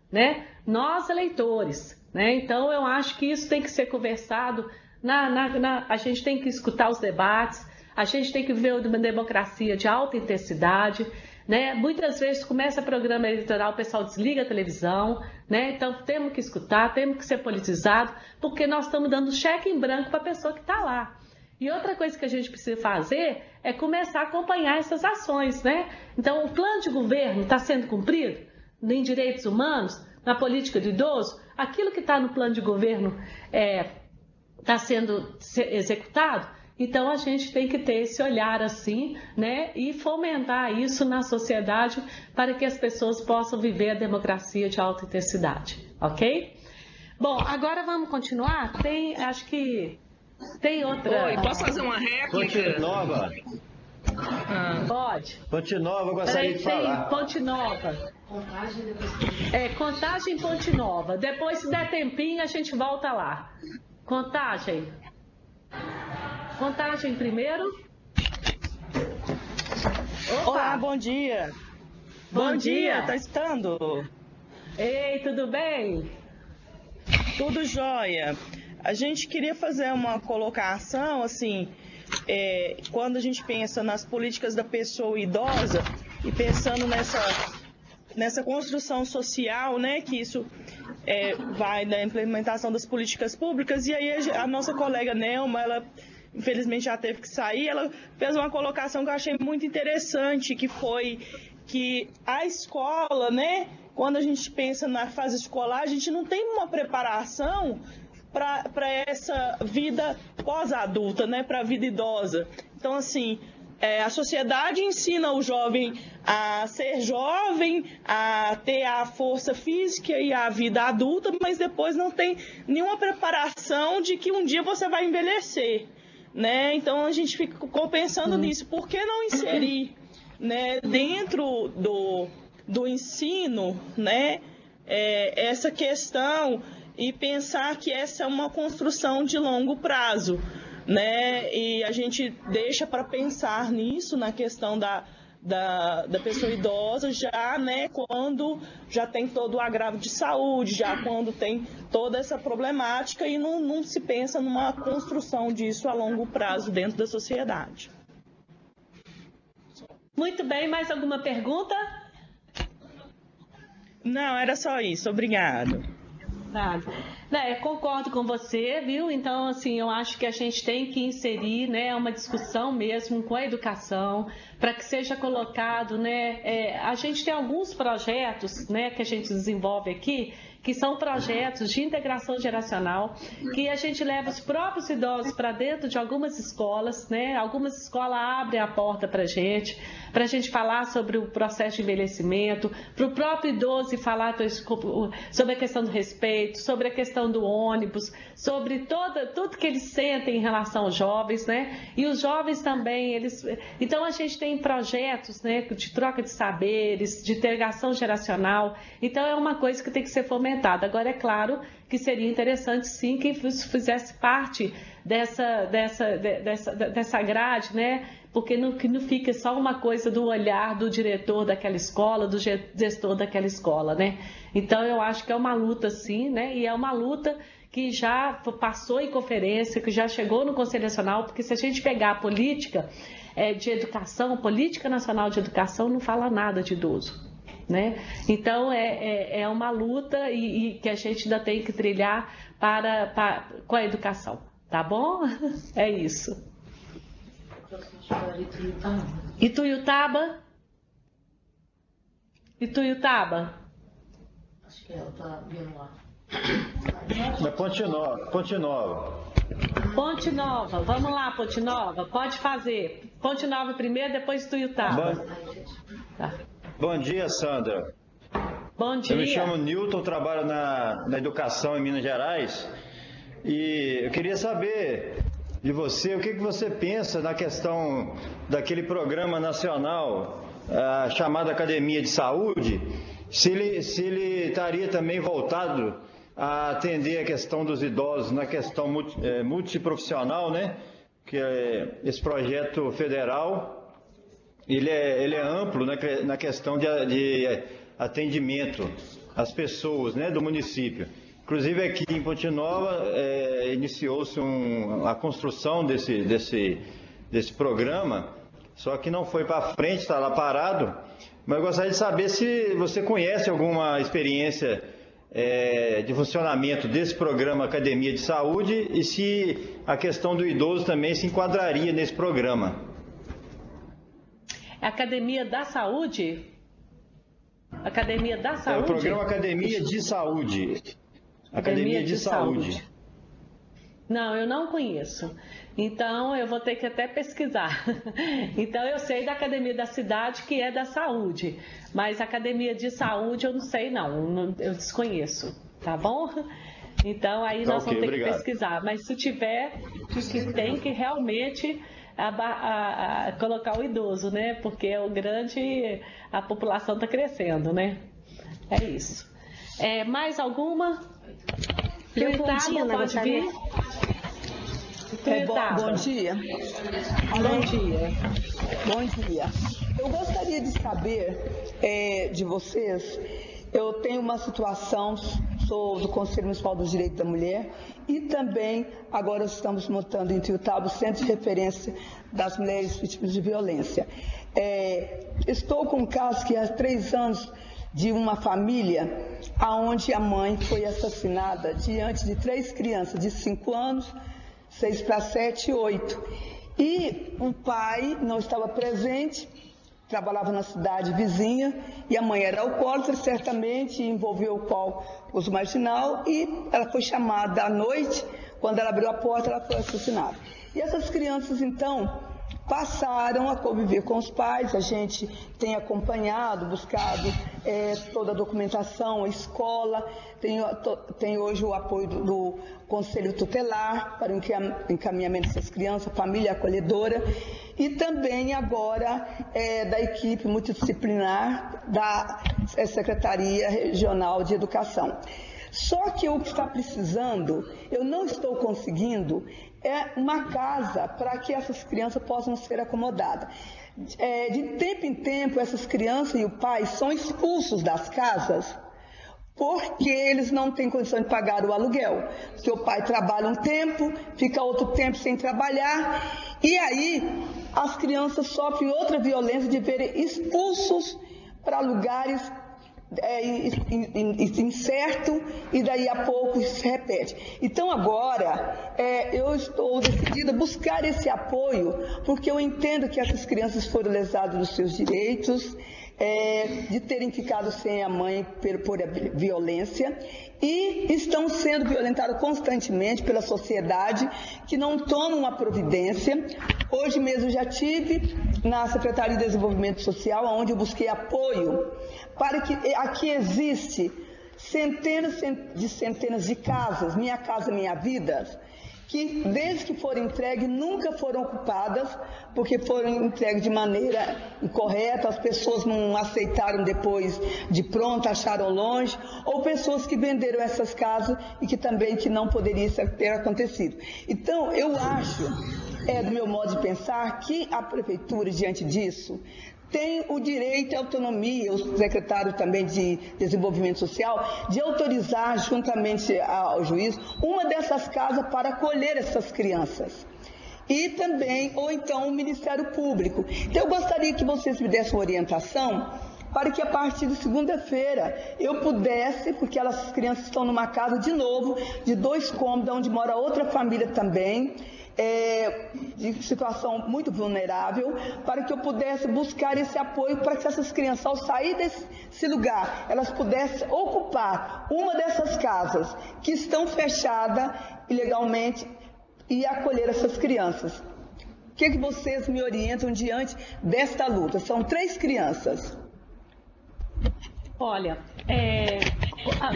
né? Nós, eleitores, né? Então, eu acho que isso tem que ser conversado, a gente tem que escutar os debates, a gente tem que ver uma democracia de alta intensidade, né? Muitas vezes começa programa eleitoral, o pessoal desliga a televisão, né? Então, temos que escutar, temos que ser politizado, porque nós estamos dando cheque em branco para a pessoa que está lá. E outra coisa que a gente precisa fazer é começar a acompanhar essas ações, né? Então, o plano de governo está sendo cumprido? Em direitos humanos, na política do idoso, aquilo que está no plano de governo está sendo executado, então a gente tem que ter esse olhar assim, né, e fomentar isso na sociedade para que as pessoas possam viver a democracia de alta intensidade, ok? Bom, agora vamos continuar? Acho que tem outra... Oi, posso fazer uma réplica? Nova. Pode. Ponte Nova, eu gostaria de falar. Ponte Nova. Contagem Ponte Nova. Depois, se der tempinho, a gente volta lá. Contagem. Contagem primeiro. Opa. Olá, bom dia. Bom dia. Tá escutando? Ei, tudo bem? Tudo jóia. A gente queria fazer uma colocação, assim, quando a gente pensa nas políticas da pessoa idosa e pensando nessa construção social, né, que isso vai da implementação das políticas públicas, e aí a nossa colega Nelma, ela infelizmente já teve que sair, ela fez uma colocação que eu achei muito interessante, que foi que a escola, né, quando a gente pensa na fase escolar, a gente não tem uma preparação para essa vida pós-adulta, né, para a vida idosa. Então, assim, a sociedade ensina o jovem a ser jovem, a ter a força física e a vida adulta, mas depois não tem nenhuma preparação de que um dia você vai envelhecer, né? Então, a gente ficou pensando nisso. Por que não inserir, né, dentro do ensino, né, essa questão e pensar que essa é uma construção de longo prazo, né? E a gente deixa para pensar nisso na questão da pessoa idosa já, né, quando já tem todo o agravo de saúde, já quando tem toda essa problemática e não se pensa numa construção disso a longo prazo dentro da sociedade. Muito bem, mais alguma pergunta? Não, era só isso. Obrigado. Concordo com você, viu? Então, assim, eu acho que a gente tem que inserir, né, uma discussão mesmo com a educação, para que seja colocado, né, a gente tem alguns projetos, né, que a gente desenvolve aqui, que são projetos de integração geracional, que a gente leva os próprios idosos para dentro de algumas escolas, né? Algumas escolas abrem a porta para a gente falar sobre o processo de envelhecimento, para o próprio idoso falar sobre a questão do respeito, sobre a questão do ônibus, sobre tudo que eles sentem em relação aos jovens, né? E os jovens também, então a gente tem projetos, né, de troca de saberes, de integração geracional, então é uma coisa que tem que ser fomentada. implementada. Agora, é claro que seria interessante, sim, que fizesse parte dessa grade, né? Porque que não fica só uma coisa do olhar do diretor daquela escola, do gestor daquela escola, né? Então, eu acho que é uma luta, sim, né? E é uma luta que já passou em conferência, que já chegou no Conselho Nacional, porque se a gente pegar a política de educação, Política Nacional de Educação, não fala nada de idoso, né? Então, é uma luta e que a gente ainda tem que trilhar com a educação, tá bom? É isso. Ituiutaba? Ituiutaba? Acho que ela tá vendo lá. Mas Ponte Nova. Ponte Nova, vamos lá, Ponte Nova, pode fazer. Ponte Nova primeiro, depois Ituiutaba. Tá. Bom dia, Sandra. Bom dia. Eu me chamo Newton, trabalho na educação em Minas Gerais e eu queria saber de você o que você pensa na questão daquele programa nacional chamado Academia de Saúde, se ele estaria também voltado a atender a questão dos idosos na questão multiprofissional, né? Que esse projeto federal ele é amplo na questão de atendimento às pessoas, né, do município. Inclusive aqui em Ponte Nova iniciou-se a construção desse programa, só que não foi para frente, está lá parado. Mas eu gostaria de saber se você conhece alguma experiência de funcionamento desse programa Academia de Saúde e se a questão do idoso também se enquadraria nesse programa. Academia da Saúde? Academia da Saúde? É o programa Academia de Saúde. Academia de Saúde. Não, eu não conheço. Então, eu vou ter que até pesquisar. Então, eu sei da Academia da Cidade, que é da saúde. Mas Academia de Saúde, eu não sei, não. Eu desconheço. Tá bom? Então, aí nós vamos ter que pesquisar. Mas se tiver, que tem que realmente colocar o idoso, né? Porque a população está crescendo, né? É isso. Mais alguma? Bom dia, pode vir? Bom dia. Bom dia. Bom dia. Eu gostaria de saber de vocês, eu tenho uma situação, sou do Conselho Municipal dos Direitos da Mulher e também agora estamos montando em Ituiutaba o Centro de Referência das Mulheres Vítimas de Violência. Estou com um caso que há 3 anos de uma família onde a mãe foi assassinada diante de 3 crianças de 5 anos, 6 para 7 e 8. E o pai não estava presente, trabalhava na cidade vizinha, e a mãe era alcoólatra, certamente envolveu o uso marginal, e ela foi chamada à noite, quando ela abriu a porta, ela foi assassinada. E essas crianças, então, passaram a conviver com os pais, a gente tem acompanhado, buscado toda a documentação, a escola, tem hoje o apoio do Conselho Tutelar para o encaminhamento dessas crianças, família acolhedora, e também agora da equipe multidisciplinar da Secretaria Regional de Educação. Só que o que está precisando, eu não estou conseguindo, é uma casa para que essas crianças possam ser acomodadas. De tempo em tempo, essas crianças e o pai são expulsos das casas porque eles não têm condição de pagar o aluguel. Porque o pai trabalha um tempo, fica outro tempo sem trabalhar, e aí as crianças sofrem outra violência de verem expulsos para lugares incerto, e daí a pouco se repete. Então agora eu estou decidida a buscar esse apoio, porque eu entendo que essas crianças foram lesadas dos seus direitos, de terem ficado sem a mãe por violência, e estão sendo violentadas constantemente pela sociedade, que não toma uma providência. Hoje mesmo já estive na Secretaria de Desenvolvimento Social, onde eu busquei apoio para que aqui existe centenas de casas, Minha Casa Minha Vida, que desde que foram entregues nunca foram ocupadas, porque foram entregues de maneira incorreta, as pessoas não aceitaram depois de pronto, acharam longe, ou pessoas que venderam essas casas e que também que não poderia ter acontecido. Então, eu acho, do meu modo de pensar, que a prefeitura, diante disso, tem o direito e autonomia, o secretário também de Desenvolvimento Social, de autorizar juntamente ao juiz uma dessas casas para acolher essas crianças. E também, ou então, o Ministério Público. Então, eu gostaria que vocês me dessem uma orientação para que a partir de segunda-feira eu pudesse, porque as crianças estão numa casa de novo, de 2 cômodos, onde mora outra família também, de situação muito vulnerável, para que eu pudesse buscar esse apoio para que essas crianças, ao sair desse lugar, elas pudessem ocupar uma dessas casas que estão fechadas ilegalmente e acolher essas crianças. O que vocês me orientam diante desta luta? São 3 crianças. Olha,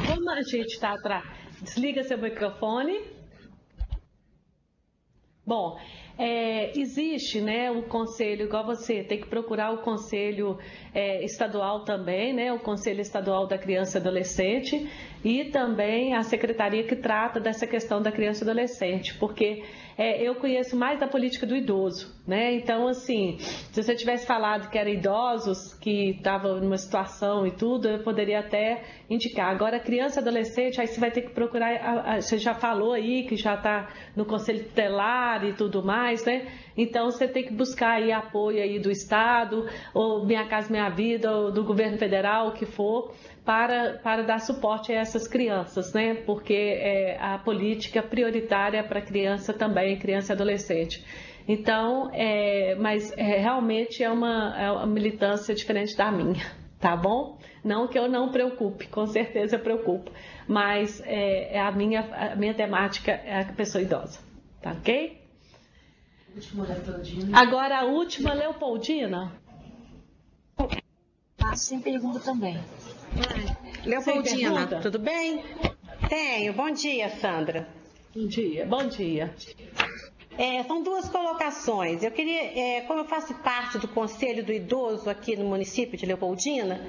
como a gente está atrás, desliga seu microfone. Bom, existe, né, um conselho, igual você, tem que procurar o conselho estadual também, né, o Conselho Estadual da Criança e Adolescente, e também a secretaria que trata dessa questão da criança e adolescente, porque eu conheço mais da política do idoso, né? Então, assim, se você tivesse falado que eram idosos que estavam numa situação e tudo, eu poderia até indicar. Agora, criança e adolescente, aí você vai ter que procurar, você já falou aí que já está no Conselho Tutelar e tudo mais, né? Então, você tem que buscar aí apoio aí do Estado, ou Minha Casa Minha Vida, ou do governo federal, o que for, para dar suporte a essas crianças, né? Porque a política prioritária para criança também, criança e adolescente. Então, mas realmente é uma militância diferente da minha, tá bom? Não que eu não preocupe, com certeza eu preocupo, mas a minha temática é a pessoa idosa, tá ok? Agora a última, Leopoldina. Sem pergunta também. Leopoldina, tudo bem? Tenho. Bom dia, Sandra. Bom dia. Bom dia. São 2 colocações. Eu queria, como eu faço parte do Conselho do Idoso aqui no município de Leopoldina,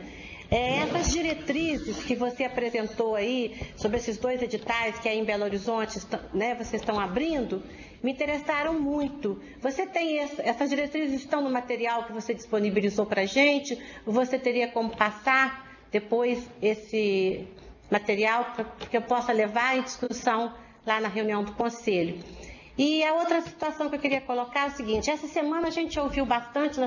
essas diretrizes que você apresentou aí sobre esses 2 editais que aí em Belo Horizonte, né, vocês estão abrindo, me interessaram muito. Você tem essas diretrizes estão no material que você disponibilizou para a gente? Você teria como passar depois esse material para que eu possa levar em discussão lá na reunião do Conselho? E a outra situação que eu queria colocar é o seguinte: essa semana a gente ouviu bastante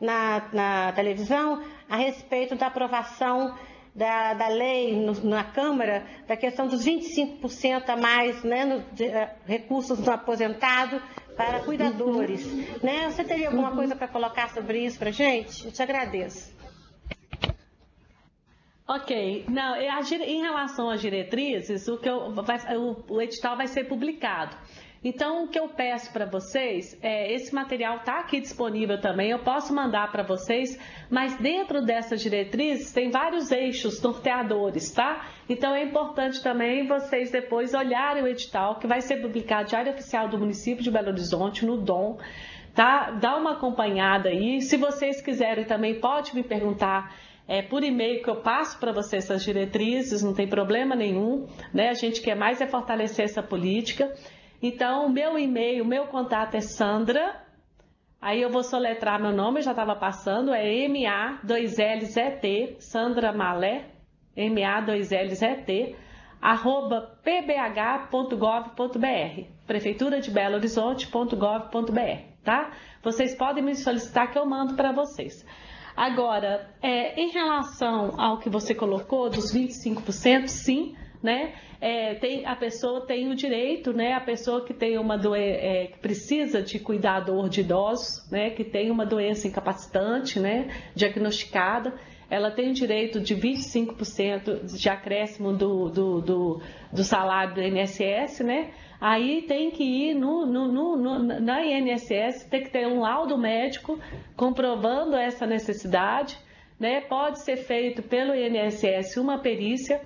na televisão a respeito da aprovação da lei na Câmara, da questão dos 25% a mais, né, recursos do aposentado para cuidadores. Né? Você teria alguma coisa para colocar sobre isso para a gente? Eu te agradeço. Ok. Não, em relação às diretrizes, o edital vai ser publicado. Então, o que eu peço para vocês, esse material está aqui disponível também, eu posso mandar para vocês, mas dentro dessas diretrizes tem vários eixos norteadores, tá? Então, é importante também vocês depois olharem o edital, que vai ser publicado no Diário Oficial do Município de Belo Horizonte, no DOM, tá? Dá uma acompanhada aí. Se vocês quiserem também, pode me perguntar por e-mail, que eu passo para vocês essas diretrizes, não tem problema nenhum, né? A gente quer mais fortalecer essa política. Então, o meu e-mail, o meu contato é Sandra, aí eu vou soletrar meu nome, eu já estava passando, é MA2LZT, Sandra Malé, MA2LZT, @pbh.gov.br, Prefeitura de Belo Horizonte.gov.br, tá? Vocês podem me solicitar que eu mando para vocês. Agora, em relação ao que você colocou, dos 25%, sim, né? A pessoa tem o direito, né? A pessoa que tem uma doença, que precisa de cuidador de idosos, né? Que tem uma doença incapacitante, né? Diagnosticada, ela tem o direito de 25% de acréscimo do salário do INSS, né? Aí tem que ir na INSS, tem que ter um laudo médico comprovando essa necessidade, né? Pode ser feito pelo INSS uma perícia,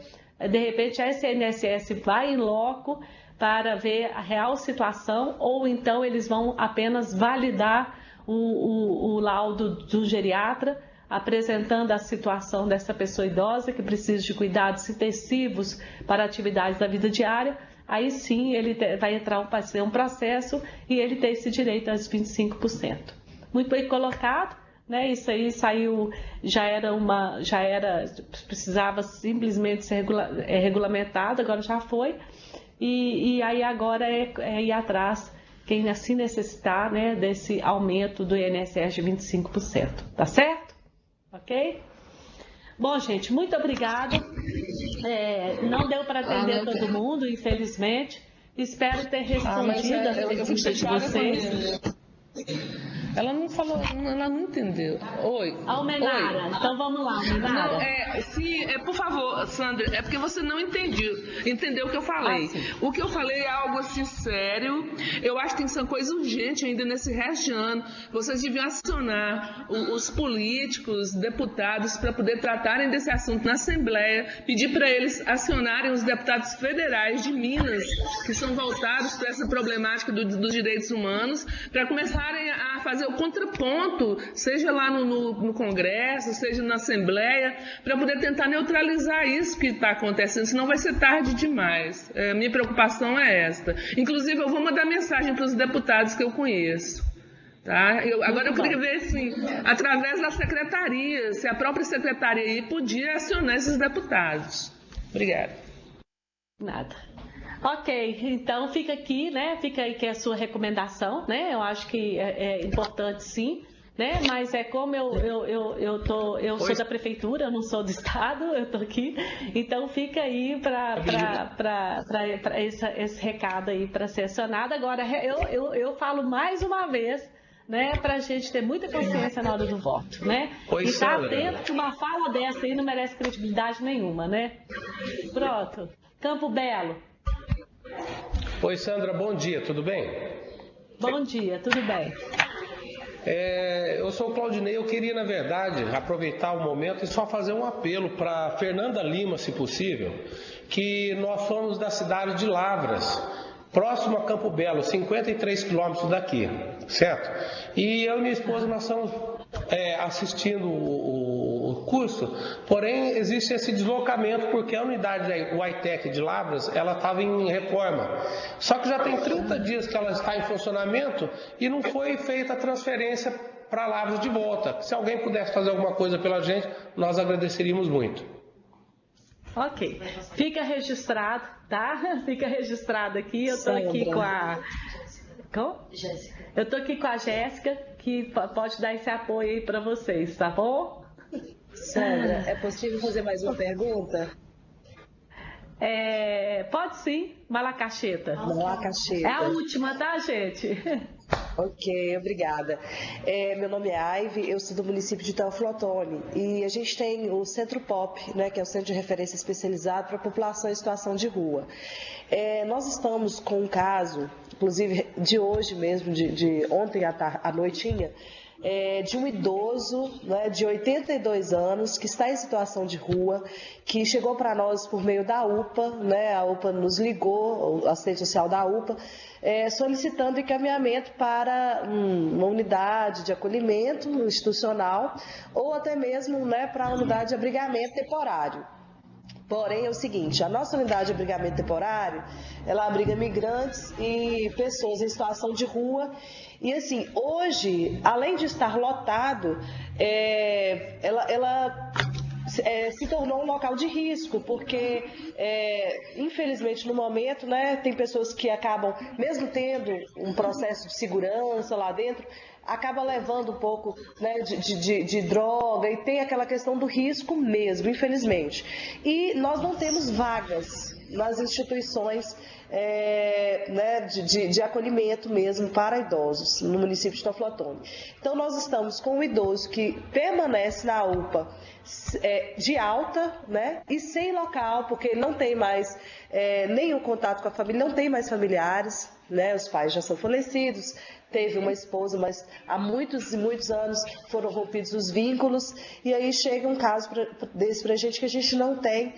de repente a SNSS vai em loco para ver a real situação, ou então eles vão apenas validar o laudo do geriatra, apresentando a situação dessa pessoa idosa que precisa de cuidados intensivos para atividades da vida diária. Aí sim ele vai ser um processo e ele tem esse direito aos 25%. Muito bem colocado, né? Isso aí saiu, precisava simplesmente ser regulamentado, agora já foi. E aí agora é ir atrás, quem assim necessitar, né, desse aumento do INSS de 25%. Tá certo? Ok? Bom, gente, muito obrigada. Não deu para atender todo mundo, infelizmente. Espero ter respondido a pergunta de vocês. Ela não falou, ela não entendeu. Oi. Almenara, então vamos lá, Almenara. Não, por favor, Sandra, é porque você não entendeu o que eu falei. O que eu falei é algo assim sério. Eu acho que tem que ser uma coisa urgente ainda nesse resto de ano. Vocês deviam acionar os políticos, deputados, para poder tratarem desse assunto na Assembleia, pedir para eles acionarem os deputados federais de Minas, que são voltados para essa problemática dos direitos humanos, para começarem a fazer o contraponto, seja lá no Congresso, seja na Assembleia, para poder tentar neutralizar isso que está acontecendo, senão vai ser tarde demais. Minha preocupação é esta. Inclusive, eu vou mandar mensagem para os deputados que eu conheço. Tá? Agora eu queria ver, assim, através da secretaria, se a própria secretaria aí podia acionar esses deputados. Obrigada. Nada. Ok, então fica aqui, né? Fica aí que é a sua recomendação, né? Eu acho que é importante sim, né? Mas é como eu sou da prefeitura, eu não sou do estado, eu tô aqui, então fica aí para esse recado aí para ser acionado. Agora eu falo mais uma vez, né? Para a gente ter muita consciência na hora do voto, né? E estar atento que uma fala dessa aí não merece credibilidade nenhuma, né? Pronto, Campo Belo. Oi, Sandra, bom dia, tudo bem? Bom dia, tudo bem. Eu sou o Claudinei, eu queria, na verdade, aproveitar o momento e só fazer um apelo para Fernanda Lima, se possível, que nós somos da cidade de Lavras, próximo a Campo Belo, 53 quilômetros daqui, certo? E eu e minha esposa, nós estamos assistindo o curso, porém existe esse deslocamento porque a unidade da UITEC de Lavras, ela estava em reforma. Só que já tem 30 dias que ela está em funcionamento e não foi feita a transferência para Lavras de volta. Se alguém pudesse fazer alguma coisa pela gente, nós agradeceríamos muito. Ok, fica registrado, tá? Fica registrado aqui, eu estou aqui com a... Jéssica. Eu estou aqui com a Jéssica, que pode dar esse apoio aí para vocês, tá bom? Sandra, é possível fazer mais uma pergunta? Pode sim, Malacacheta. Malacacheta. É a última, tá, gente? Ok, obrigada. Meu nome é Aive, eu sou do município de Teoflotone e a gente tem o Centro POP, né, que é o Centro de Referência Especializado para a População em Situação de Rua. Nós estamos com um caso, inclusive de hoje mesmo, de ontem à noitinha, de um idoso, né, de 82 anos que está em situação de rua, que chegou para nós por meio da UPA, né, a UPA nos ligou, a assistente social da UPA, solicitando encaminhamento para uma unidade de acolhimento institucional ou até mesmo, né, para a unidade de abrigamento temporário. Porém, é o seguinte, a nossa unidade de abrigamento temporário, ela abriga migrantes e pessoas em situação de rua. E assim, hoje, além de estar lotado, ela se tornou um local de risco, porque, infelizmente, no momento, né, tem pessoas que acabam, mesmo tendo um processo de segurança lá dentro, acaba levando um pouco, né, de droga e tem aquela questão do risco mesmo, infelizmente. E nós não temos vagas nas instituições né, de acolhimento mesmo para idosos no município de Teoflotone. Então nós estamos com um idoso que permanece na UPA de alta, né, e sem local, porque não tem mais nenhum contato com a família, não tem mais familiares. né? Os pais já são falecidos, teve uma esposa, mas há muitos e muitos anos foram rompidos os vínculos, e aí chega um caso desse para a gente que a gente não tem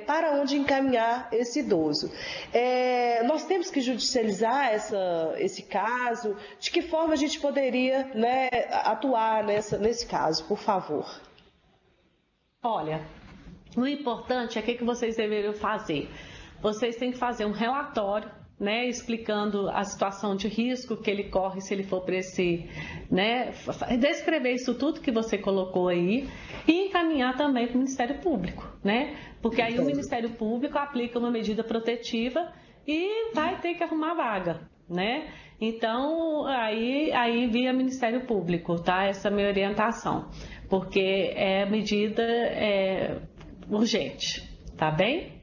para onde encaminhar esse idoso. Nós temos que judicializar esse caso. De que forma a gente poderia, né, atuar nesse caso, por favor? Olha, o importante é o que vocês deveriam fazer. Vocês têm que fazer um relatório, né, explicando a situação de risco que ele corre se ele for para esse, né, descrever isso tudo que você colocou aí e encaminhar também para o Ministério Público, né, porque aí o Ministério Público aplica uma medida protetiva e vai ter que arrumar vaga, né. Então, aí via Ministério Público, tá, essa é a minha orientação, porque é medida urgente, tá bem?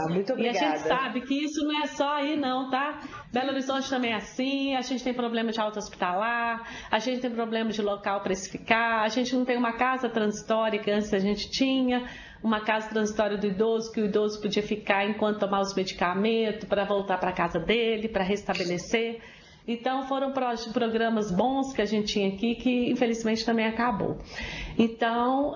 Muito obrigada. E a gente sabe que isso não é só aí não, tá? Belo Horizonte também é assim, a gente tem problema de alta hospitalar, a gente tem problema de local para se ficar, a gente não tem uma casa transitória que antes a gente tinha, uma casa transitória do idoso, que o idoso podia ficar enquanto tomar os medicamentos para voltar para a casa dele, para restabelecer. Então foram programas bons que a gente tinha aqui, que infelizmente também acabou. Então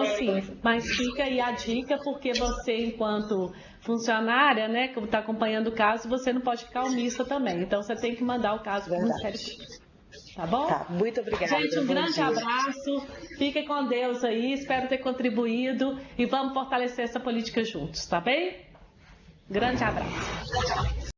assim, mas fica aí a dica, porque você, enquanto funcionária, né, que está acompanhando o caso, você não pode ficar omissa também. Então você tem que mandar o caso para o Ministério Público. Tá bom? Tá, muito obrigada. Gente, um grande abraço. Fiquem com Deus aí. Espero ter contribuído e vamos fortalecer essa política juntos, tá bem? Grande abraço.